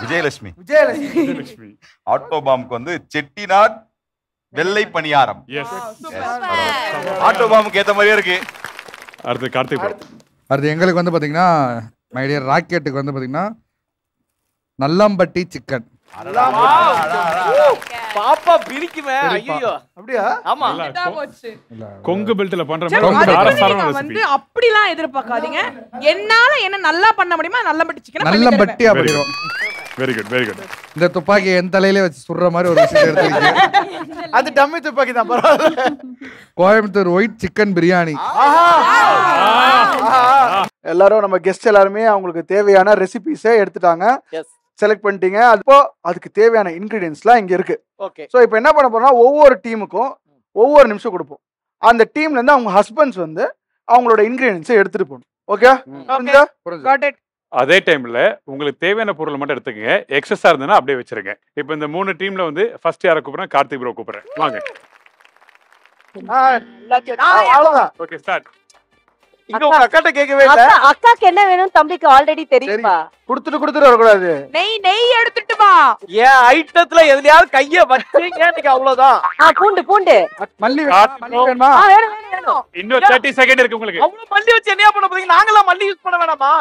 விஜயலட்சுமி. விஜயலட்சுமி ஆட்டோ பாம்புக்கு வந்து செட்டிநாட் வெள்ளை பணியாரம். ஆட்டோ பாம்புக்கு ஏத்த மாதிரியே இருக்கு. அடுத்து கார்த்திக். அடுத்து எங்களுக்கு வந்து பாத்தீங்கன்னா மை டியர் ராக்கெட்டுக்கு வந்து பாத்தீங்கன்னா நல்லம்பட்டி சிக்கன். பாப்பா பிரிக்குமே. ஐயோ அப்படியா? ஆமா, கொங்கு பெல்ட்ல பண்ற மாதிரி வந்து அப்படிலாம் எதிர்பார்க்காதீங்க. என்னால என்ன நல்லா பண்ண முடியுமா நல்லம்பட்டி சிக்கன் நல்லம்பட்டி அப்படிறோம். Very good very good. இந்த துப்பாக்கி என் தலையிலே வச்சு சுடுற மாதிரி ஒரு விஷயம் எடுத்துருக்கீங்க. அது டம்மி துப்பாக்கி தான், பரவாயில்ல. Coimbatore white chicken biryani. எல்லாரும் நம்ம கெஸ்ட் எல்லாருமே அவங்களுக்கு தேவையான ரெசிபிஸை எடுத்துட்டாங்க, செலக்ட் பண்ணிட்டீங்க. அப்போ அதுக்கு தேவையான இன்கிரீடியன்ஸ்லாம் இங்க இருக்கு. ஸோ இப்போ என்ன பண்ண போறோம்னா ஒவ்வொரு டீமுக்கும் ஒவ்வொரு நிமிஷம் கொடுப்போம். அந்த டீம்ல இருந்து அவங்க ஹஸ்பண்ட்ஸ் வந்து அவங்களோட இன்கிரீடியன்ஸை எடுத்துட்டு போகணும். ஓகே? அதே டைம்ல உங்களுக்கு தேவையான பொருள் மட்டும் எடுத்துக்கங்க. எக்ஸஸா இருந்ததுன்னா அப்படியே வச்சிருங்க. இப்போ இந்த 3 டீம்ல வந்து ஃபர்ஸ்ட் யாரை கூப்பிடுறேன்? கார்த்திக் ப்ரோ கூப்பிடுறேன். வாங்க. அவ்வளவுதான். Okay, start. இங்க உங்க அக்காட்ட கேட்கவே இல்ல. அக்காக்கு என்ன வேணும் தம்பிக்கு ஆல்ரெடி தெரியுமா? குடுத்துட்டு வரக்கூடாது. நெய் எடுத்துட்டு வா. ஏன் ஐட்டத்துல எதுலயாவது கைய வச்சீங்க இன்னைக்கு அவ்வளவுதான். பூண்டு மல்லி வேணுமா? வேணும். இன்னும் 30 செகண்ட் இருக்கு உங்களுக்கு. அவ்வளவு மல்லி வச்சு என்னையா பண்ண போறீங்க? நாங்கலாம் மல்லி யூஸ் பண்ண வேணாமா?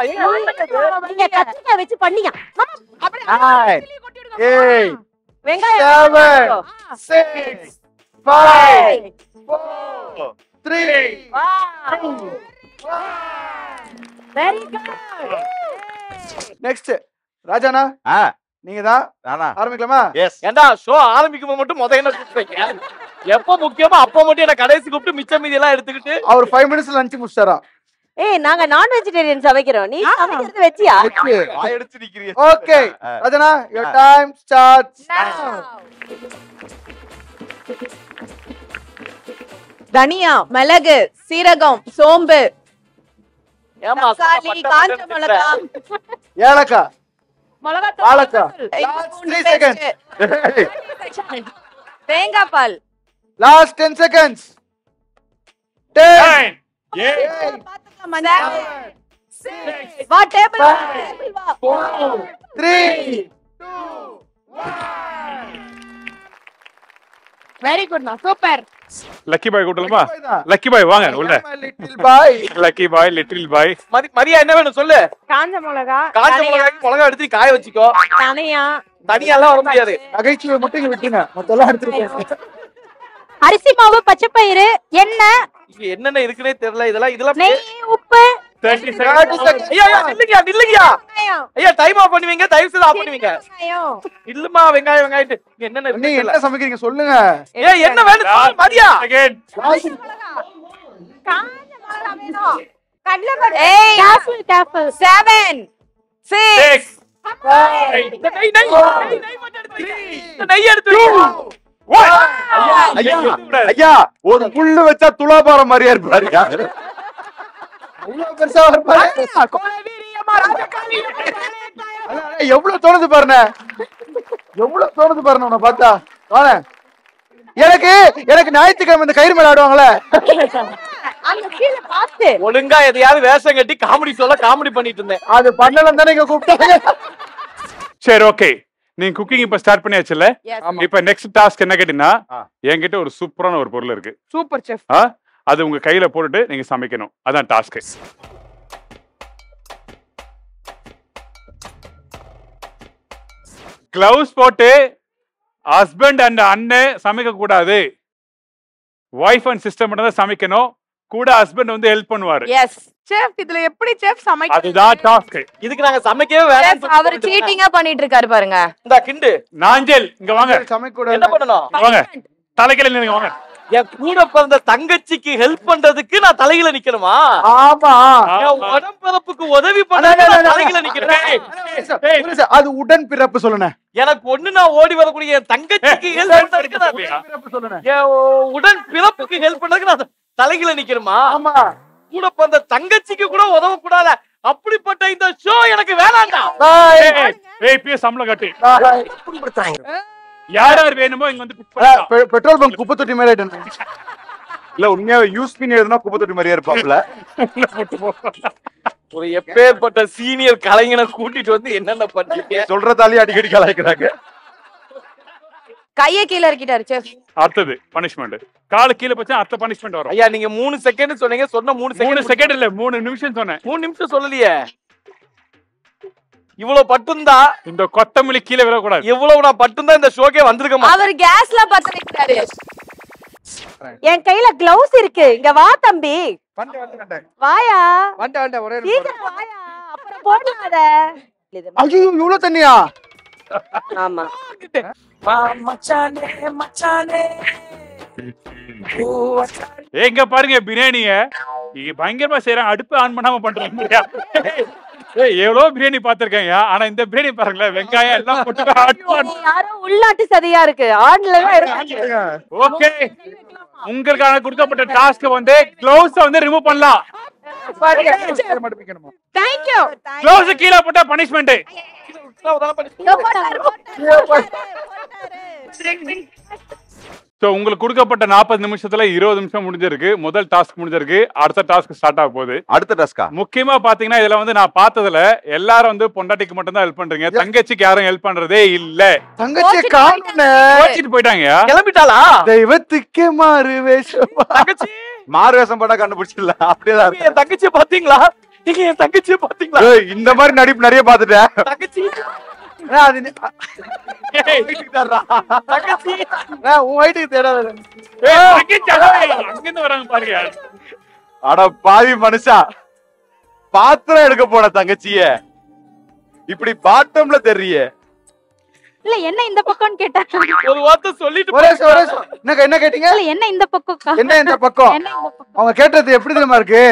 நீங்க கத்திரிக்காய் வச்சு பண்ணியா? ஏய் வெங்காயம் 7 6 5 4 3 வெரி குட். நெக்ஸ்ட் ராஜானா நீங்க தான் ஆரம்பிக்கலாமா? எஸ். ஏண்டா ஷோ ஆரம்பிக்கும் போது மட்டும் என்ன கூப்பிட்டீங்க? எப்ப முக்கியமா அப்ப மட்டும் என்ன கடைசி கூப்பிட்டு மிச்ச மீதி எல்லாம் எடுத்துக்கிட்டு அவர் 5 மினிட்ஸ்ல லஞ்ச் முடிச்சாரா? ஏய் நாங்க நான் வெஜிடேரியன் சமைக்கிறோம். நீ சமைக்கிறது வெச்சியா? ஆயிடுச்சு நிக்கிறீங்க. ஓகே ராஜானா your time starts now. தனியா, மிளகு, சீரகம், சோம்பு, ஏமா தக்காளி, காஞ்ச மிளகா, ஏலக்காய், வாழைக்காய். 3 seconds. தேங்காய் பால். Last 10 seconds. 10 வா டேபிள் வா. 4 3 2 வெரி குட் நான் சூப்பர். லக்கி பாய் கூட்டலாமா? லக்கி பாய் வாங்க உள்ள. Little boy. லக்கி பாய், லிட்டில் பாய். மரியா என்ன வேணும் சொல்லு. காஞ்ச மிளகா. காஞ்ச மிளகாய் எடுத்து காய வச்சுக்கோ. தனியா எல்லாம் வர முடியாது. நகைச்சுவை மட்டும் இங்க விட்டுங்க. மொத்தம் எடுத்துட்டு அரிசி மாவு, பச்சை பயிறு, எண்ணெய், இங்க என்னென்ன இருக்குனே தெரியல. இதெல்லாம் நெய், உப்பு. 30 seconds. ஐயா நில்லுங்கயா. ஐயா டைம் ஆஃப் பண்ணுவீங்க. தயவு செய்து ஆஃப் பண்ணுவீங்க. இல்லமா வெங்காயம் என்னென்ன இருக்கு? நீங்க என்ன சமைக்கிறீங்க சொல்லுங்க. ஏய் என்ன வேணும் சொல்லு மரியா. Again. காஞ்ச மிளகா வேணும். கடலைப்பருப்பு. ஏய் கேர்ஃபுல். 7 6 நெய் எடுத்து ஐயா ஒரு புல்லு வச்சா துலாபாரம் மாதிரியா இருப்பாரு. அவ்வளவு பெருசா வரப்பாரு. எவ்வளவு தோணுது பாருங்க. எவ்வளவு தோணுது பாருங்க உன்னை பார்த்தா. வாங்க. எனக்கு ஞாயிற்றுக்கிழமை இந்த கயிறு மேல ஆடுவாங்களே. அங்க கீழ பாத்து ஒழுங்கா எதையாவது வேஷம் கட்டி காமெடி சொல்ல காமெடி பண்ணிட்டு இருந்தேன். அது பண்ணலாம் தானே இங்க கூப்பிட்டாங்க. சரி ஓகே. நீங்க குக்கிங் இப்ப ஸ்டார்ட் பண்ணியாச்சுல? இப்ப நெக்ஸ்ட் டாஸ்க் என்ன கேட்டீங்கன்னா என்கிட்ட ஒரு சூப்பரான ஒரு பொருள் இருக்கு. Super chef. அது உங்க கையில போட்டுட்டு நீங்க சமைக்கணும். அதான் டாஸ்க். கிளவுஸ் போட்டு ஹஸ்பண்ட் அண்ட் அண்ணன் சமைக்க கூடாது. வைஃப் அண்ட் சிஸ்டர் மட்டும் தான் சமைக்கணும். கூட ஹஸ்பண்ட் வந்து ஹெல்ப் பண்ணுவாரு. Yes chef. இதுல எப்படி செஃப் சமைக்க? அதுதான் டாஸ்க். இதுக்கு நாங்க சமைக்கவே வேணாம். அவர் சீட்டிங்கா பண்ணிட்டு இருக்காரு பாருங்க. இந்த கிண்டு நாஞ்சல் இங்க வாங்க. சமைக்க கூடாது. என்ன பண்ணனும்? வாங்க. தலைகீழ நில்லுங்க வாங்க. என் கூட பிறந்த தங்கச்சிக்கு ஹெல்ப் பண்றதுக்கு நான் தலையில நிக்கணுமா? ஆமா. என் உடம்பிறப்புக்கு உதவி பண்ண தலையில நிக்கிறேன். அது உடன் பிறப்பு சொல்லுங்க. எனக்கு ஒண்ணு நான் ஓடி வரக்கூடிய என் தங்கச்சிக்கு ஹெல்ப் பண்றதுக்கு என் உடன் பிறப்புக்கு ஹெல்ப் பண்றதுக்கு நான் தலையில நிக்கணுமா? ஆமா. கூட பிறந்த தங்கச்சிக்கு கூட உதவ கூடாத. அப்படிப்பட்ட இந்த ஷோ எனக்கு வேணாம்டா. ஏய் பீ சம்பளம் கட்டு. யார் வேணுமோ இங்க வந்து பிக் பண்ணலாம். பெட்ரோல் பங்க் குப்பை தொட்டி மாதிரி ஆயிட்டேன். இல்ல உண்மையாவே யூஸ் பண்ணி எழுதுனா குப்பை தொட்டி மாதிரியா இருப்பாப்ல. ஒரு எப்பேற்பட்ட சீனியர் கலைஞனை கூட்டிட்டு வந்து என்னென்ன பண்றீங்க? சொல்றதாலே அடிக்கடி கலாய்க்கிறாங்க. கைய கீழ இறக்கிட்டாரு செஃப். அடுத்தது பனிஷ்மென்ட். கால கீழ பச்சா அடுத்த பனிஷ்மென்ட் வரும். ஐயா நீங்க 3 செகண்ட் சொன்னீங்க. சொன்ன 3 செகண்ட் இல்ல 3 நிமிஷம் சொன்னேன். 3 நிமிஷம் சொல்லலையே. இவ்வளவு பட்டுந்தா இந்த கொத்தமல்லி கீழ விழ கூடாது. இவ்வளவு நான் பட்டுந்தா இந்த ஷோக்கே வந்திருக்க மாட்டேன். அவர் கேஸ்ல பத்த வைக்கிறாரு. என் கையில கிளவுஸ் இருக்கு. இங்க வா தம்பி. வந்துட்டேன். வாயா. வந்துட்டேன் ஒரே சீக்கிரம் வாயா. அப்புறம் போடாத. ஐயோ இவ்வளவு தண்ணியா? ஆமா. எங்க பாருங்க பிரியாணிய இங்க பயங்கரமா செய்யறாங்க. அடுப்பு ஆன் பண்ணாம பண்றாங்க. ஏய் எவ்வளவு பிரியாணி பாத்திருக்கேன். ஆனா இந்த பிரியாணி பாருங்களேன். வெங்காயம் எல்லாம் போட்டு யாரோ உள்நாட்டு சதியா இருக்கு. ஆன்ல தான் இருக்கு. ஓகே. உங்களுக்கான கொடுக்கப்பட்ட டாஸ்க் வந்து க்ளவுஸ் வந்து ரிமூவ் பண்ணலாம். Thank you. க்ளவுஸ் கீழ போட்டா பனிஷ்மென்ட். ஸோ உங்களுக்கு கொடுக்கப்பட்ட 40 நிமிஷத்துல 20 நிமிஷம் முடிஞ்சிருக்கு. முதல் டாஸ்க் முடிஞ்சிருக்கு. அடுத்த டாஸ்க் ஸ்டார்ட் ஆக போகுது. அடுத்த டாஸ்கா? முக்கியமா பாத்தீங்கன்னா இதுல வந்து நான் பார்த்ததுல எல்லாரும் வந்து பொண்டாட்டிக்கு மட்டும் தான் ஹெல்ப் பண்றீங்க. தங்கச்சிக்கு யாரும் ஹெல்ப் பண்றதே இல்ல. தங்கச்சியை காணோம்னே. கோச்சிட்டு போயிட்டாங்க. கிளம்பிட்டாளா? தெய்வத்துக்கே மாறு வேஷம். தங்கச்சி மாறு வேஷம் போட்டா கண்டுபிடிச்சிடலாம். அப்படியேதான் என் தங்கச்சியை பாத்தீங்களா? நீங்க என் தங்கச்சியை பாத்தீங்களா? இந்த மாதிரி நடிப்பு நிறைய பாத்துட்டேன். தங்கச்சி அட பாவி மனுஷா, பாத்திரம் எடுக்க போன தங்கச்சிய இப்படி பாட்டம்ல தெரிய. இல்ல என்ன இந்த பக்கம்னு கேட்டாங்க. ஒரு வார்த்தை சொல்லிட்டு என்ன கேட்டீங்க? என்ன இந்த பக்கம்? என்ன இந்த பக்கம்? அவங்க கேட்டது எப்படி தெரியுமா இருக்கு?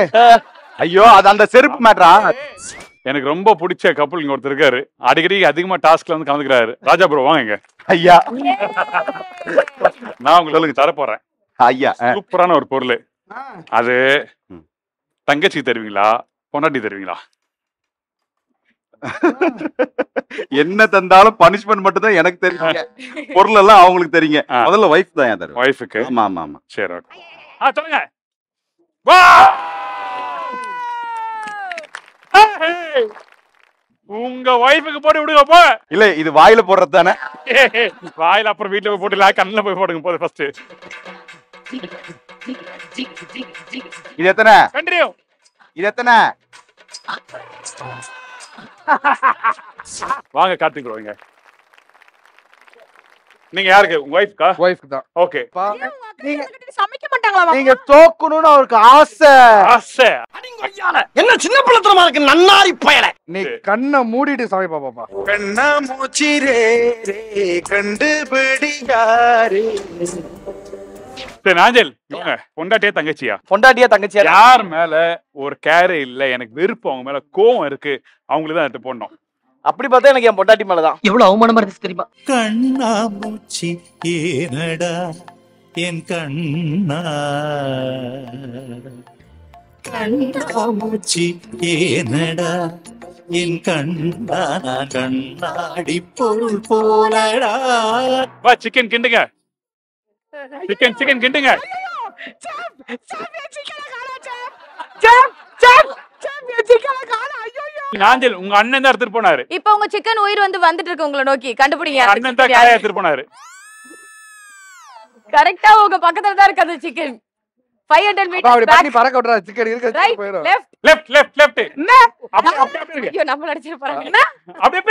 ஐயோ, அது அந்த செருப்பு மேட்டரா? எனக்கு ரொம்ப பிடிச்ச கப்பல் இங்க ஒருத்தர் இருக்காரு. அடிக்கடி அதிகமா டாஸ்க்ல வந்து கலந்துக்கிறாரு. ராஜா ப்ரோ வாங்க. ஐயா, நான் உங்களுக்கு தர போறேன். ஐயா, சூப்பரான ஒரு பொருள். அது தங்கச்சி தருவீங்களா, பொண்டாட்டி தருவீங்களா? என்ன தந்தாலும் பனிஷ்மெண்ட் மட்டும் தான் எனக்கு தெரியுங்க. பொருள் எல்லாம் அவங்களுக்கு தெரியுங்க. முதல்ல வைஃப் தான் தருவேன். வைஃபுக்கு? ஆமா ஆமா ஆமா. சரி, ஓகே. சொல்லுங்க. வா! உங்க வைஃபுக்கு போட்டு விடுங்க போ. இல்ல, இது வாயில போடுறது தானே? வாயில அப்புறம் வீட்டுல போய் போட்டு கண்ணுல போய் போடுங்க போது ஃபர்ஸ்ட். இது எத்தனை? கண்டினியூ. இது எத்தனை? வாங்க கார்த்திக் ப்ரோ. நீங்க யாருக்கு? உங்க வைஃப்கா? வைஃப்க்கு தான். ஓகே. சமைக்க மாட்டாங்களா? நீங்க தோக்கணும்னு அவருக்கு ஆசை. ஆசை என்ன சின்ன பிள்ளைத்தனமா இருக்கு நன்னாரி பயல. நீ கண்ணை மூடிட்டு சமைப்பா பாப்பா. கண்ணா மூச்சி ரே ரே கண்டுபிடியாரே. சரி நாஞ்சல், இவங்க பொண்டாட்டியா தங்கச்சியா? பொண்டாட்டியா தங்கச்சியா? யார் மேல ஒரு கேரே இல்ல, எனக்கு வெறுப்பு, அவங்க மேல கோவம் இருக்கு, அவங்களுக்கு தான் எடுத்து போடணும். அப்படி பார்த்தா எனக்கு என் பொண்டாட்டி மேலதான். எவ்வளவு அவமானமா இருந்துச்சு தெரியுமா? கண்ணா மூச்சி ஏனடா என் கண்ணா, கண்ணா மூச்சி ஏனடா என் கண்ணா, கண்ணாடி பொருள் போலடா. வா சிக்கன் கிண்டுங்க. சிக்கன் கிண்டுங்க. நாஞ்சல், உங்க அண்ணன் தான் எடுத்துட்டு போனாரு. இப்போ உங்க சிக்கன் உயிர் வந்துட்டு இருக்கு உங்களை நோக்கி. கண்டுபிடிங்க. அண்ணன் தான் காய எடுத்துட்டு போனாரு. கரெக்ட்டா உங்க பக்கத்துல தான் இருக்கு அந்த சிக்கன். 500 மீட்டர்ஸ் அப்படி பண்ணி பறக்க விட்றா. சிக்கன் இருக்க போயிடும். லெஃப்ட். அப்படியே ஐயோ நம்ம அடிச்சிர போறாங்க. என்ன? அப்படியே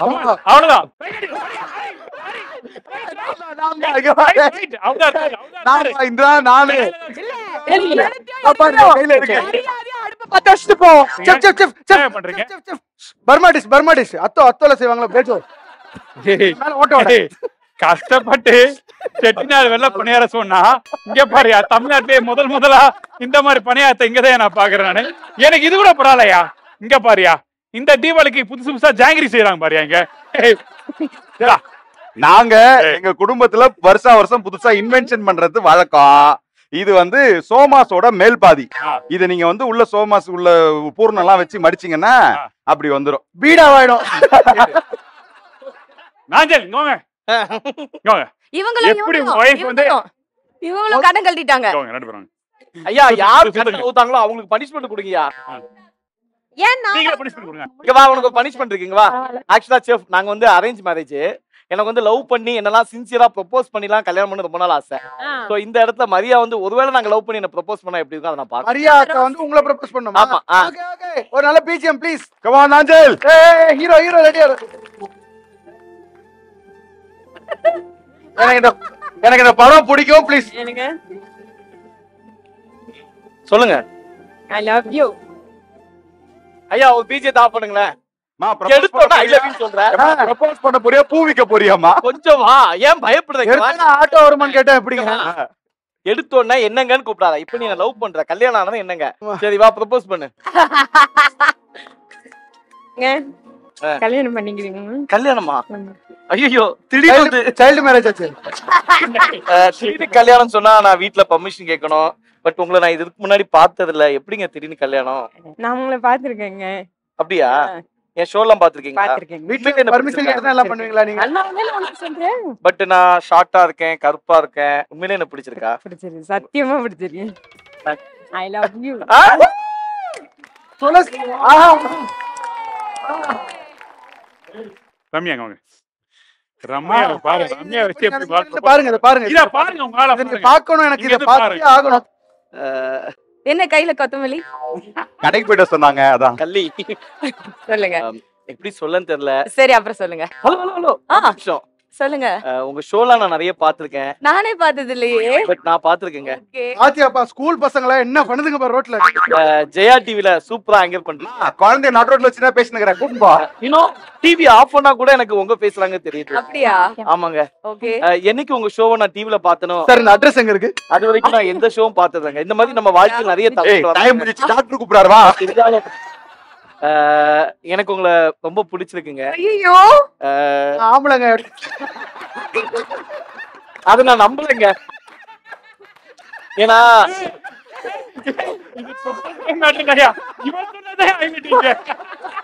அவ்வளவுதான். கஷ்டப்பட்டு செட்டிநாடு வெள்ள பணியார சொன்னா இங்க பாரியா, தமிழ்நாட்டிலே முதலா இந்த மாதிரி பணியாரத்தை இங்கதான் நான் பாக்குறேன் நானு. எனக்கு இது கூட பரவாயில்லையா. இங்க பாரியா, இந்த தீபாவளிக்கு புதுசா ஜாங்கிரி செய்யறாங்க பாரியா இங்க. நாங்க எங்க குடும்பத்துல வருஷம் புதுசா இன்வென்ஷன் பண்றது வழக்கம். இது வந்து சோமாஸோட மேல் பாதி. இது நீங்க வந்து உள்ள சோமாஸ் உள்ள பூர்ணம் எல்லாம் வச்சு மடிச்சீங்கன்னா அப்படி வந்துரும். பீடாவாயிடும். நாஞ்சல் இங்க இவங்களும் கடன் கழட்டிட்டாங்க. ஐயா, யார் கடன் ஊத்தாங்களோ அவங்களுக்கு பனிஷ்மெண்ட் கொடுங்கயா. ஏன்னா இங்க வா, உனக்கு பனிஷ்மெண்ட் இருக்குங்க வா. ஆக்சுவலா செஃப், நாங்க வந்து அரேஞ்ச் மேரேஜ். எனக்கு வந்து லவ் பண்ணி என்னெல்லாம் சின்சியரா ப்ரொபோஸ் பண்ணிலாம் கல்யாணம் பண்ண ரொம்ப நாள் ஆசை. சோ இந்த இடத்துல மரியா வந்து ஒருவேளை நாங்க லவ் பண்ணி என்ன ப்ரொபோஸ் பண்ணா எப்படி இருக்கும் அதை நான் பாக்குறேன். மரியா அக்கா வந்து உங்களை ப்ரொபோஸ் பண்ணுமா? ஆமா. ஓகே ஓகே, ஒரு நல்ல BGM please. Come on Nanjal. ஏய் ஹீரோ ரெடியா இரு. எனக்கு இந்த படம் பிடிக்கும் ப்ளீஸ். எனக்கு சொல்லுங்க. I love you. ஐயா ஒரு பிஜிஎம் ஆஃப் பண்ணுங்களேன். மா எடுத்தோனா ஐ லவ் யூ சொல்றேன். ப்ரொபோஸ் பண்ண போறியா, பூ விக்க போறியாமா? கொஞ்சம் வா, ஏன் பயப்படுறீங்க? ஆட்டோ வருமான்னு கேட்டா எப்படிங்க? எடுத்தோன்னா என்னங்கன்னு கூப்பிடாத. இப்போ நீ என்ன லவ் பண்ற, கல்யாணம் ஆனது என்னங்க? சரி வா ப்ரொபோஸ் பண்ணு. கல்யாணம் பண்ணிக்கிறீங்க? கல்யாணமா? ஐயோ, திடீர்னு சைல்டு மேரேஜ் ஆச்சு. திடீர்னு கல்யாணம் சொன்னா நான் வீட்ல பர்மிஷன் கேட்கணும். பட் உங்களை நான் இதுக்கு முன்னாடி பார்த்தது இல்ல. எப்படிங்க திடீர்னு கல்யாணம்? நான் உங்களை பாத்துருக்கேங்க. அப்படியா? என் ஷோலாம் பாத்திருக்கீங்க? வீட்ல என்ன பர்மிஷன் கேட்டா எல்லாம் பண்ணுவீங்களா நீங்க? பட் நான் ஷார்ட்டா இருக்கேன், கருப்பா இருக்கேன். உண்மையிலே எனக்கு பிடிச்சிருக்கா? பிடிச்சிருக்கு, சத்தியமா பிடிச்சிருக்கு. I love you. ரம்யா வாங்க. ரம்யா பாருங்க, ரம்யா வச்சு எப்படி பாருங்க இத பாருங்க. இத பாருங்க உங்க ஆளை நீங்க பார்க்கணும், எனக்கு இத பார்த்தே ஆகணும். என்ன கையில கொத்தமல்லி? கடைக்கு போயிட்டு சொன்னாங்க அதான். கள்ளி. சொல்லுங்க. எப்படி சொல்லன்னு தெரியல. சரி அப்புறம் சொல்லுங்க. ஹலோ. நிமிஷம். சொல்லுங்க. உங்க ஷோலாம் நான் நிறைய பாத்திருக்கேன். நானே பார்த்தது இல்லையே. பட் நான் பாத்திருக்கேங்க. ஆத்தியாப்பா ஸ்கூல் பசங்களா என்ன பண்ணுதுங்க பாரு ரோட்ல. ஜெயா டிவில சூப்பரா ஆங்கர் பண்றீங்க. குழந்தை நட் ரோட்ல வச்சுனா பேசினங்கற கூம்பா. இன்னும் டிவி ஆஃப் பண்ணா கூட எனக்கு உங்க பேசுறாங்க தெரியுது. அப்படியா? ஆமாங்க. ஓகே. என்னைக்கு உங்க ஷோவை நான் டிவில பார்த்தனோ. சார் இந்த அட்ரஸ் எங்க இருக்கு? அது வரைக்கும் நான் எந்த ஷோவும் பார்த்ததுங்க. இந்த மாதிரி நம்ம வாழ்க்கையில நிறைய டைம் முடிச்சு டாக்டர் கூப்பிடுறாரு வா. எனக்கு உங்களை ரொம்ப பிடிச்சிருக்குங்க. ஐயோ ஆம்பளங்க. அது நான் நம்பலங்க. ஏன்னா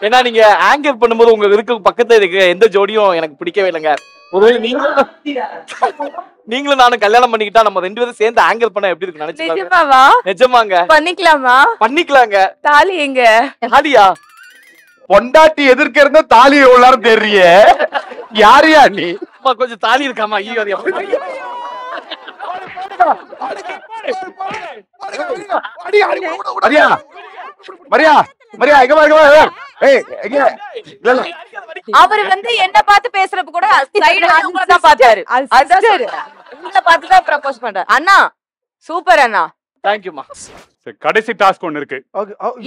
ஏன்னா நீங்க ஆங்கர் பண்ணும்போது உங்க இருக்க பக்கத்துல இருக்க எந்த ஜோடியும் எனக்கு பிடிக்கவே இல்லைங்க. ஒருவேளை நீங்களும் நானும் கல்யாணம் பண்ணிக்கிட்டா நம்ம 2 பேரும் சேர்ந்து ஆங்கர் பண்ணா எப்படி இருக்கு நினைச்சு. நிஜமாவா? நிஜமாங்க. பண்ணிக்கலாமா? பண்ணிக்கலாங்க. தாலி எங்க? தாலியா? பொண்டாட்டி எதிர்க்க இருந்த தாலி எவ்வளவு தெரிய யாரையா நீ? கொஞ்சம் தாலி இருக்காமா? ஐயோ மரியா மரியா மரியா எங்க பாருங்க. ஏய் எங்க அவர் வந்து என்ன பார்த்து பேசுறப்ப கூட சைடு அவங்கள தான் பார்த்தாரு. அதான் உங்களை பார்த்து தான் ப்ரப்போஸ் பண்றாரு. அண்ணா சூப்பர் அண்ணா. थैंक यू மா. சரி கடைசி டாஸ்க் ஒன்னு இருக்கு.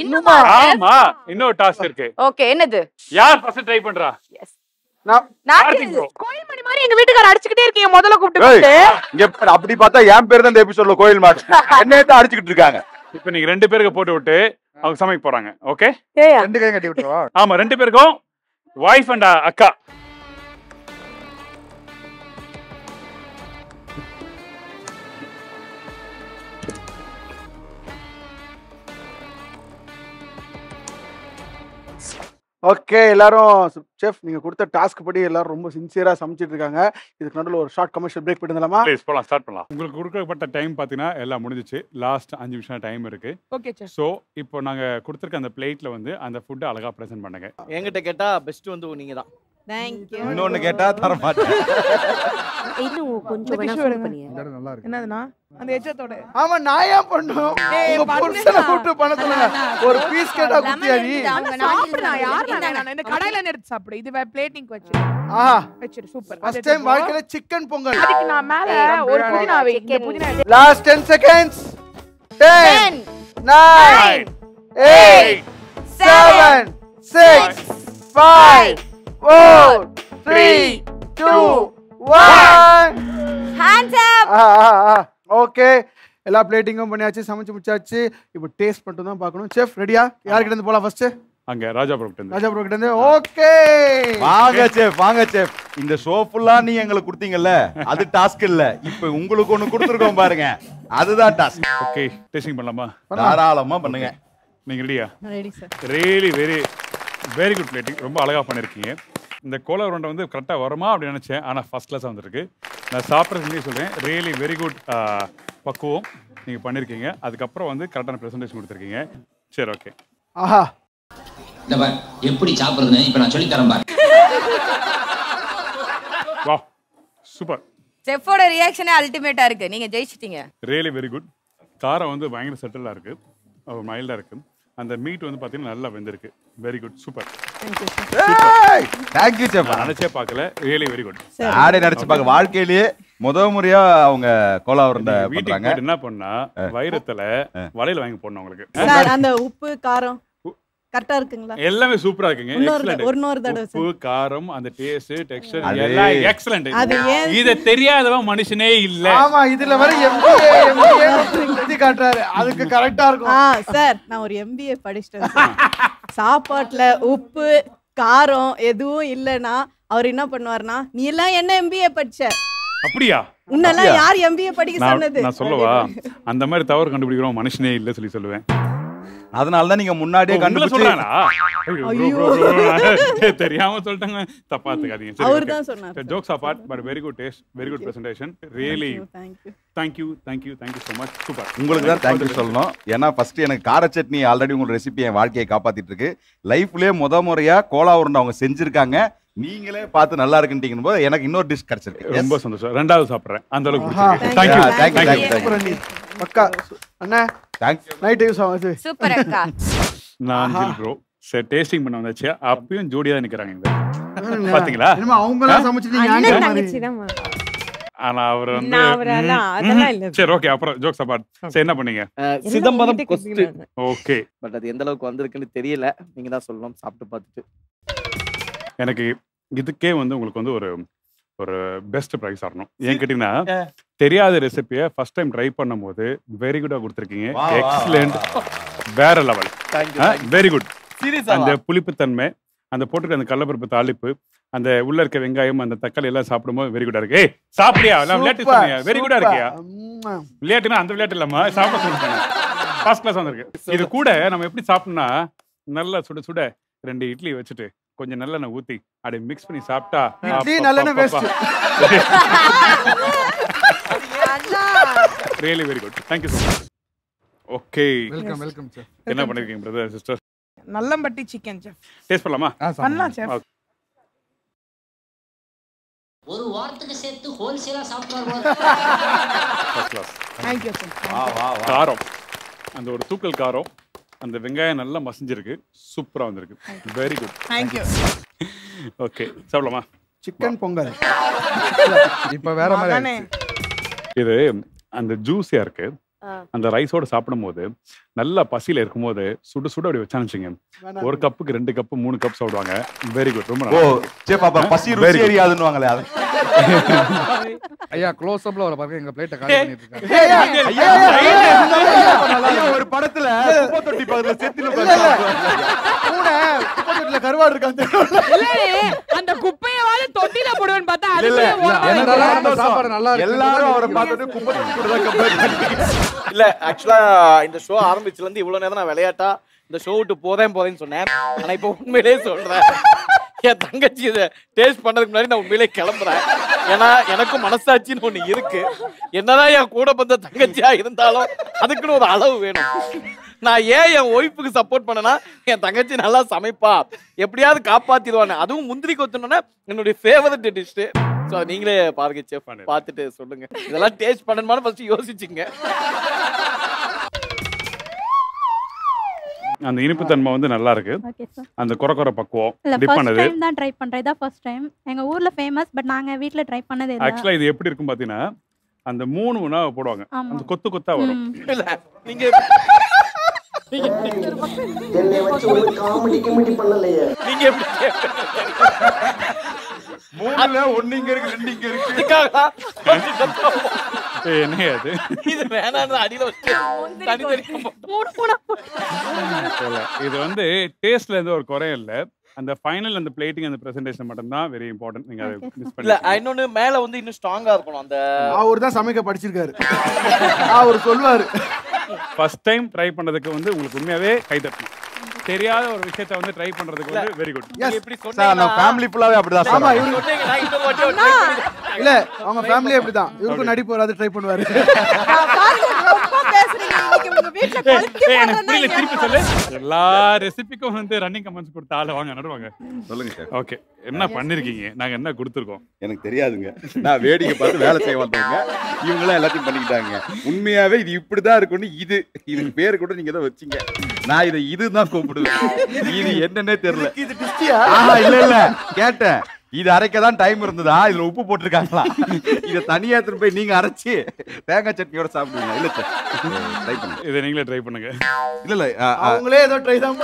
இன்னுமா? ஆமா இன்னொரு டாஸ்க் இருக்கு. ஓகே என்னது? யார் ஃபர்ஸ்ட் ட்ரை பண்றா? எஸ் நான் கோயில் மணி மாதிரி எங்க வீட்டுக்கார அடிச்சிட்டே இருக்கீங்க. முதல்ல கூப்பிட்டு இங்க அப்படி பார்த்தா என் பேர் தான் இந்த எபிசோட்ல கோயில் மாடு. என்னைய தான் அடிச்சிட்டு இருக்காங்க. இப்போ நீங்க 2 பேருக்கு போட்டு விட்டு அவங்க சமைக்க போறாங்க. ஓகே? 2 கையும் கட்டி விட்டுருவா. ஆமா 2 பேருக்கும் வைஃப் அண்ட் அக்கா. ஓகே எல்லாரும் செஃப் நீங்க கொடுத்த டாஸ்க் படி எல்லாரும் ரொம்ப சின்சியரா சமைச்சிட்டு இருக்காங்க. இதுக்கு நடுவுல ஒரு ஷார்ட் கமர்ஷியல் பிரேக் பண்ணிடலாமா? ப்ளீஸ் போலாம் ஸ்டார்ட் பண்ணலாம். உங்களுக்கு கொடுக்கப்பட்ட டைம் பாத்தீங்கன்னா எல்லாம் முடிஞ்சிச்சு. லாஸ்ட் 5 நிமிஷம் டைம் இருக்கு. Okay sir. சோ இப்போ நாங்க கொடுத்திருக்க அந்த பிளேட்ல வந்து அந்த ஃபுட் அழகா பிரசன்ட் பண்ணுங்க. என்கிட்ட கேட்டா பெஸ்ட் வந்து நீங்க தான். Thank you. இன்னொன்னு கேட்டா தர மாட்டேன். இன்னும் கொஞ்சம் வேணா சூப் பண்ணியா. நல்லா இருக்கு. என்னதுனா அந்த எச்சத்தோட. ஆமா நான் ஏன் பண்ணனும்? உங்க புருஷனை கூட்டி பண்ண சொல்லுங்க. ஒரு பீஸ் கேட்டா குத்தியா நீ? சாப்பிடுடா யார் நான் இந்த கடையில எடுத்து சாப்பிடு. இது பிளேட்டிங் வச்சு. ஆஹா வெச்சிரு சூப்பர். ஃபர்ஸ்ட் டைம் வாழ்க்கையில சிக்கன் பொங்கல். அதுக்கு நான் மேல ஒரு புதினா வை. இந்த புதினா last 10 seconds. 10 9 8 7 6 5 4 3 2 1 hands up. Okay எல்லா பிளேட்டிங்கும் பண்ணியாச்சு, சமைச்சு முடிச்சாச்சு. இப்போ டேஸ்ட் மட்டும் தான் பார்க்கணும். செஃப் ரெடியா? யார்கிட்ட இருந்து போலாம் ஃபர்ஸ்ட்? அங்க ராஜாபுரம் கிட்ட இருந்து. ராஜாபுரம் கிட்ட இருந்து. ஓகே வாங்க செஃப் வாங்க செஃப். இந்த ஷோ ஃபுல்லா நீங்க எங்களுக்கு கொடுத்தீங்கல்ல அது டாஸ்க் இல்ல. இப்போ உங்களுக்கு ஒன்னு கொடுத்துருக்கோம் பாருங்க. அதுதான் டாஸ்க். ஓகே டேஸ்டிங் பண்ணலாமா? தாராளமா பண்ணுங்க. நீங்க ரெடியா? Ready sir. Really very good plating. ரொம்ப அழகா பண்ணிருக்கீங்க. இந்த கோலா உருண்டை வந்து கரெக்டாக வருமா அப்படின்னு நினச்சேன். ஆனால் ஃபர்ஸ்ட் கிளாஸாக வந்திருக்கு. நான் சாப்பிட்றதுலேயே சொல்கிறேன் ரியலி வெரி குட் பக்குவம் நீங்கள் பண்ணியிருக்கீங்க. அதுக்கப்புறம் வந்து கரெக்டான ப்ரெசன்டேஷன் கொடுத்துருக்கீங்க. சரி ஓகே. ஆஹா எப்படி சாப்பிடுறதுன்னு இப்போ நான் சொல்லி தரேன் பாரு. வா சூப்பர். செஃப்போட ரியாக்ஷனே அல்டிமேட்டா இருக்கு. நீங்க ஜெயிச்சிட்டீங்க. Really very good. காரம் வந்து பயங்கர செட்டிலாக இருக்கு. மைல்டாக இருக்கு. அந்த மீட் வந்து பார்த்தீங்கன்னா நல்லா வெந்திருக்கு. Very good super. Thank you chef. நினைச்சே பார்க்கல. Really very good. யாரே நினைச்சு பார்க்க வாழ்க்கையிலேயே முதல் முறையா அவங்க கோலா உருண்டை பண்றாங்க. என்ன பண்ணா வைரத்துல வளையல் வாங்கி போடணும் உங்களுக்கு. சார் அந்த உப்பு காரம் கரெக்ட்டா இருக்குங்களா? எல்லாமே சூப்பரா இருக்குங்க. எக்ஸலென்ட். ஒரு தடவை உப்பு காரம் அந்த டேஸ்ட் டெக்ஸ்சர் எல்லாம் எக்ஸலென்ட். அது இத தெரியாதவன் மனுஷனே இல்ல. ஆமா இதுல வர MBA பத்தி காட்றாரு. அதுக்கு கரெக்ட்டா இருக்கும். சார் நான் ஒரு MBA படிச்சிட்டேன். சாப்பாட்டுல உப்பு காரம் எதுவும் இல்லனா அவர் என்ன பண்ணுவார்னா நீ எல்லாம் என்ன MBA படிச்ச? அப்படியா? உன்னெல்லாம் யார் MBA படிக்க சொன்னது? நான் சொல்லவா? அந்த மாதிரி தவறு கண்டுபிடிக்கிறோம் மனுஷனே இல்ல சொல்லி சொல்லுவேன். அதனால தான் நீங்க முன்னாடியே கண்டுபிடிச்சு தெரியாம சொல்லிட்டாங்க, தப்பா எடுத்துக்காதீங்க. அவர்தான் சொன்னார். Jokes abort, but very good taste, very good presentation. Really thank you so much. Super. உங்களுக்கு தான் தேங்க்யூ சொல்லணும். ஏன்னா ஃபர்ஸ்ட் எனக்கு கார சட்னி ஆல்ரெடி உங்களோட ரெசிபி என் வாழ்க்கையை காப்பாத்திட்டு இருக்கு. லைஃப்லயே முறையா கோலா உருண்டை அவங்க செஞ்சிருக்காங்க. நீங்களே பார்த்து நல்லா இருக்குன்னு போது எனக்கு இன்னொரு டிஷ் கிடைச்சிருக்கு. ரொம்ப சந்தோஷம். ரெண்டாவது சாப்பிடுறேன், அந்த அளவுக்கு தேங்க்யூ. பக்கா அண்ணா தேங்க்ஸ். நைட் யூஸ் ஆகுது. சூப்பர் அக்கா. நான் ப்ரோ டேஸ்டிங் பண்ண வந்தாச்சு. அப்பயும் ஜோடியா தான் நிக்கிறாங்க இங்க. பாத்தீங்களா? என்னமா அவங்களா சமைச்சிட்டீங்க? அண்ணன் தங்கச்சி தான். ஆனா அவர் வந்து அதெல்லாம் இல்ல. சரி ஓகே, அப்புறம் ஜோக்ஸ் அபார்ட். சரி என்ன பண்ணீங்க? சிதம்பரம் கொஸ்ட். ஓகே, பட் அது எந்த அளவுக்கு வந்திருக்குன்னு தெரியல. நீங்க தான் சொல்லணும் சாப்பிட்டு பார்த்துட்டு. எனக்கு இதுக்கே வந்து உங்களுக்கு வந்து ஒரு பெஸ்ட் ப்ரைஸ் ஆகணும். ஏன் கேட்டீங்கன்னா, தெரியாத ரெசிபியை ஃபர்ஸ்ட் டைம் ட்ரை பண்ணும்போது வெரி குட்டா கொடுத்துருக்கீங்க. எக்ஸலண்ட், வேற லெவல், வெரி குட். அந்த புளிப்புத்தன்மை, அந்த போட்டுருக்க அந்த கடலைப்பருப்பு தாளிப்பு, அந்த உள்ள இருக்க வெங்காயம், அந்த தக்காளி எல்லாம் சாப்பிடும்போது வெரி குட்டா இருக்கு. ஏய் சாப்பிடியா? எல்லாம் விளையாட்டு சொன்னீங்க, வெரி குட்டா இருக்கியா? விளையாட்டுனா அந்த விளையாட்டு இல்லாம சாப்பிட சொல்லுங்க. ஃபர்ஸ்ட் கிளாஸ் வந்திருக்கு. இது கூட நம்ம எப்படி சாப்பிடணும்னா, நல்லா சுட சுட 2 இட்லி வச்சுட்டு கொஞ்சம் நல்லெண்ணெய் ஊத்தி அப்படியே மிக்ஸ் பண்ணி சாப்பிட்டா really very good. Thank you so much. Okay, welcome welcome sir. என்ன பண்ணிருக்கீங்க brother sister? Nallampatti chicken chef. Taste பண்ணலாமா? பண்ணலாம் செஃப். ஒரு வாரத்துக்கு சேர்த்து ஹோல்சேலா சாப்பிடுவாங்க. First class. Thank you sir. காரம், அந்த ஒரு தூக்கல் காரம், அந்த வெங்காயம் நல்லா மசிஞ்சிருக்கு, சூப்பரா வந்திருக்கு. Very good. Thank you. Okay, சாப்பிடலாமா? சிக்கன் பொங்கல். இப்போ வேற மாதிரி இது அந்த ஜூஸியா இருக்கு. அந்த ரைஸோட சாப்பிடும்போது நல்லா பசியில இருக்கும்போது சுடு சுடு அப்படி வச்சானுச்சுங்க, 1 கப்புக்கு 2 கப் 3 கப் சாப்பிடுவாங்க. Very good. ரொம்ப நல்லா. பாப்பா பசி ருசி ஏறியாதுன்னுவாங்களே அது. ஐயா க்ளோஸ் அப்ல வர பாருங்க, எங்க பிளேட்டை காலி பண்ணிட்டு இருக்காங்க. ஐயா ஒரு படத்துல குப்பை தொட்டி பக்கத்துல செத்தில பூனை குப்பை தொட்டில கருவாடு இருக்காங்க. அந்த குப்பையவால தொட்டில போடுவேன்னு பார்த்தா அது சாப்பாடு நல்லா இருக்கு. எல்லாரும் அவரை பார்த்துட்டு குப்பை தொட்டி கூட தான் கம்பேர் பண்ணிட்டு. இல்ல ஆக்சுவலா இந்த ஷோ ஆரம்பிச்சதுல இருந்து இவ்வளவு நேரம் நான் விளையாட்டா இந்த ஷோ விட்டு போறேன்னு சொன்னேன். ஆனா இப்ப உண்மையிலேயே சொல்றேன், என் தங்கச்சி இதை டேஸ்ட் பண்றதுக்கு முன்னாடி நான் உண்மையிலே கிளம்புறேன். ஏன்னா எனக்கும் மனசாட்சின்னு ஒண்ணு இருக்கு. என்னதான் என் கூட பந்த தங்கச்சியா இருந்தாலும் அதுக்குன்னு ஒரு அளவு வேணும். நான் ஏன் என் ஒய்ஃபுக்கு சப்போர்ட் பண்ணனா, என் தங்கச்சி நல்லா சமைப்பா, எப்படியாவது காப்பாத்திடுவானு. அதுவும் முந்திரி கொத்தணும்னா என்னுடைய ஃபேவரட் டிஷ். ஸோ நீங்களே பாருங்க செஃப், பார்த்துட்டு சொல்லுங்க இதெல்லாம் டேஸ்ட் பண்ணணுமான்னு ஃபர்ஸ்ட் யோசிச்சுங்க. அந்த இனிப்பு தன்மை வந்து நல்லா இருக்கு. அந்த கொர பக்குவம் டிப் பண்ணது. ஃபர்ஸ்ட் டைம் தான் ட்ரை பண்றேன். இதான் ஃபர்ஸ்ட் டைம். எங்க ஊர்ல ஃபேமஸ், பட் நாங்க வீட்ல ட்ரை பண்ணதே இல்ல. ஆக்சுவலா இது எப்படி இருக்கும் பாத்தீங்கன்னா, அந்த 3 உணா போடுவாங்க, அந்த கொத்து கொத்தா வரும். இல்ல நீங்க என்னை வச்சு ஒரு காமெடி பண்ணலையே. நீங்க எப்படி 3ல 1 இங்க இருக்கு 2 இங்க இருக்கு. என்ன அது? இது வேணாம்னு அடியில வச்சு இது வந்து டேஸ்ட்ல எந்த ஒரு குறையும் இல்ல. அந்த ஃபைனல் அந்த பிளேட்டிங் அந்த பிரசன்டேஷன் மட்டும் தான் வெரி இம்பார்ட்டன்ட். நீங்க அதை மிஸ் பண்ணல. இல்ல இன்னொன்னு மேல வந்து இன்னும் ஸ்ட்ராங்கா இருக்கணும். அந்த அவர் தான் சமைக்க படிச்சிருக்காரு. அவர் சொல்வாரு. ஃபர்ஸ்ட் டைம் ட்ரை பண்ணதுக்கு வந்து உங்களுக்கு உண்மையாவே கை தட்டணும். தெரியாத ஒரு விஷயத்தை வந்து ட்ரை பண்றதுக்கு வந்து வெரி குட். எப்படி சார் நான் ஃபேமிலி ஃபுல்லாவே அப்படிதான் சார். ஆமா இவரு சொன்னீங்க நான் இந்த வாட்டி ட்ரை பண்ணி. இல்ல அவங்க ஃபேமிலி அப்படிதான். இவருக்கு நடிப்பு வராது, ட்ரை பண்ணுவாரு. ரொம்ப பேசுறீங்க இன்னைக்கு உங்க வீட்ல கொளுத்தி போடுறேன். திருப்பி சொல்லு. எல்லா ரெசிபிக்கும் வந்து ரன்னிங் கமெண்ட்ஸ் கொடுத்த ஆள வாங்க நடுவாங்க. சொல்லுங்க சார். ஓகே, என்ன பண்ணிருக்கீங்க? நாங்க என்ன கொடுத்துருக்கோம்? எனக்கு தெரியாதுங்க. நான் வேடிக்கை பார்த்து வேலை செய்ய வந்தவங்க. இவங்களாம் எல்லாத்தையும் பண்ணிக்கிட்டாங்க. உண்மையாவே இது இப்படிதான் இருக்கும்னு இதுக்கு பேர் கூட நீங்க தான் வச்சீங்க. நான் இதை இதுதான் கூப்பிடுவேன். இது என்னன்னே தெரியல. இது டிஸ்டியா? இல்ல கேட்டேன். இது அரைக்க தான் டைம் இருந்ததா? இதுல உப்பு போட்டிருக்காங்களா? இதை தனியா எடுத்துட்டு போய் நீங்க அரைச்சி தேங்காய் சட்னியோட சாப்பிடுவீங்க. இல்ல சார், ட்ரை பண்ணுங்க. இதை நீங்களே ட்ரை பண்ணுங்க. இல்ல அவங்களே ஏதோ ட்ரை தான்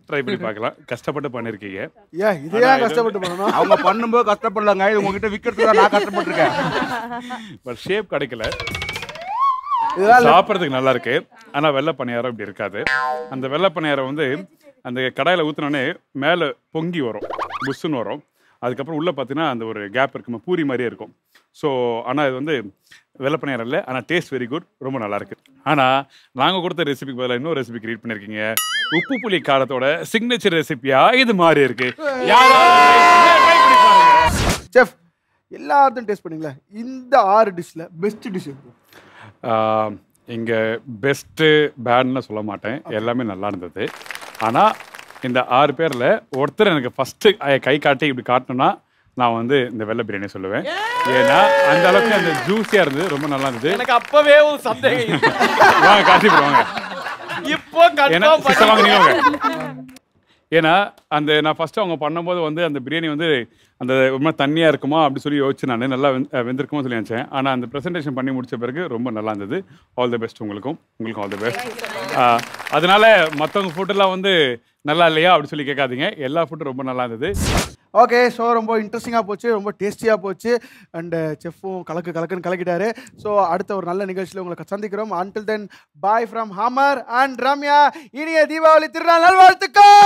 ட்ரை பண்ணி பார்க்கலாம். கஷ்டப்பட்டு பண்ணிருக்கீங்க. இதையா கஷ்டப்பட்டு பண்ணணும்? அவங்க பண்ணும்போது கஷ்டப்படலாங்க. இது உங்ககிட்ட விக்கிறதுக்கு நான் கஷ்டப்பட்டிருக்கேன். பட் ஷேப் கிடைக்கல. சாப்பிட்றதுக்கு நல்லா இருக்கு. ஆனா வெள்ளை பணியாரம் இப்படி இருக்காது. அந்த வெள்ளை பணியாரம் வந்து அந்த கடாயில ஊத்துனோடனே மேல பொங்கி வரும், புஷ்ஷுன்னு வரும். அதுக்கப்புறம் உள்ளே பார்த்தீங்கன்னா அந்த ஒரு கேப் இருக்குமா பூரி மாதிரியே இருக்கும். ஸோ ஆனால் இது வந்து வெள்ளப்பனையாரம் இல்லை, ஆனால் டேஸ்ட் வெரி குட், ரொம்ப நல்லாயிருக்கு. ஆனால் நாங்கள் கொடுத்த ரெசிபிக்கு பதிலாக இன்னொரு ரெசிபி கிரியேட் பண்ணியிருக்கீங்க. உப்பு புளி காரத்தோட சிக்னேச்சர் ரெசிபியா இது மாதிரி இருக்கு. செஃப் எல்லாத்தையும் டேஸ்ட் பண்ணீங்களா? இந்த 6 டிஷ்ல பெஸ்ட் டிஷ் இங்கே பெஸ்ட்டு பேட்னு சொல்ல மாட்டேன், எல்லாமே நல்லா இருந்தது. ஆனால் இந்த 6 பேரில் ஒருத்தர் எனக்கு ஃபஸ்ட்டு கை காட்டி இப்படி காட்டணும்னா நான் வந்து இந்த வெள்ளை பிரியாணி சொல்லுவேன். ஏன்னா அந்த அளவுக்கு அந்த ஜூஸியாக இருந்தது, ரொம்ப நல்லா இருந்தது. எனக்கு அப்பவே ஒரு சந்தேகம். வாங்க காட்டி போடுவாங்க. இப்போ ஏன்னா அந்த நான் ஃபஸ்ட்டு அவங்க பண்ணும்போது வந்து அந்த பிரியாணி வந்து அந்த ரொம்ப தண்ணியாக இருக்குமா அப்படி சொல்லி யோசிச்சு நான் நல்லா வெந்திருக்குமோ சொல்லி நினச்சேன். ஆனால் அந்த ப்ரெசன்டேஷன் பண்ணி முடிச்ச பிறகு ரொம்ப நல்லா இருந்தது. ஆல் தி பெஸ்ட் உங்களுக்கும் ஆல் தி பெஸ்ட். அதனால மற்றவங்க ஃபுட்டெல்லாம் வந்து நல்லா இல்லையா அப்படி சொல்லி கேட்காதீங்க, எல்லா ஃபுட்டும் ரொம்ப நல்லா இருந்தது. ஓகே, ஸோ ரொம்ப இன்ட்ரெஸ்டிங்காக போச்சு, ரொம்ப டேஸ்டியாக போச்சு. அண்டு செஃப்பும் கலக்குன்னு கலக்கிட்டாரு. ஸோ அடுத்த ஒரு நல்ல நிகழ்ச்சியில் உங்களை சந்திக்கிறோம். Until then bye from hammer and Ramya. இனிய தீபாவளி திருநாள் நல்வாழ்த்துக்கள்.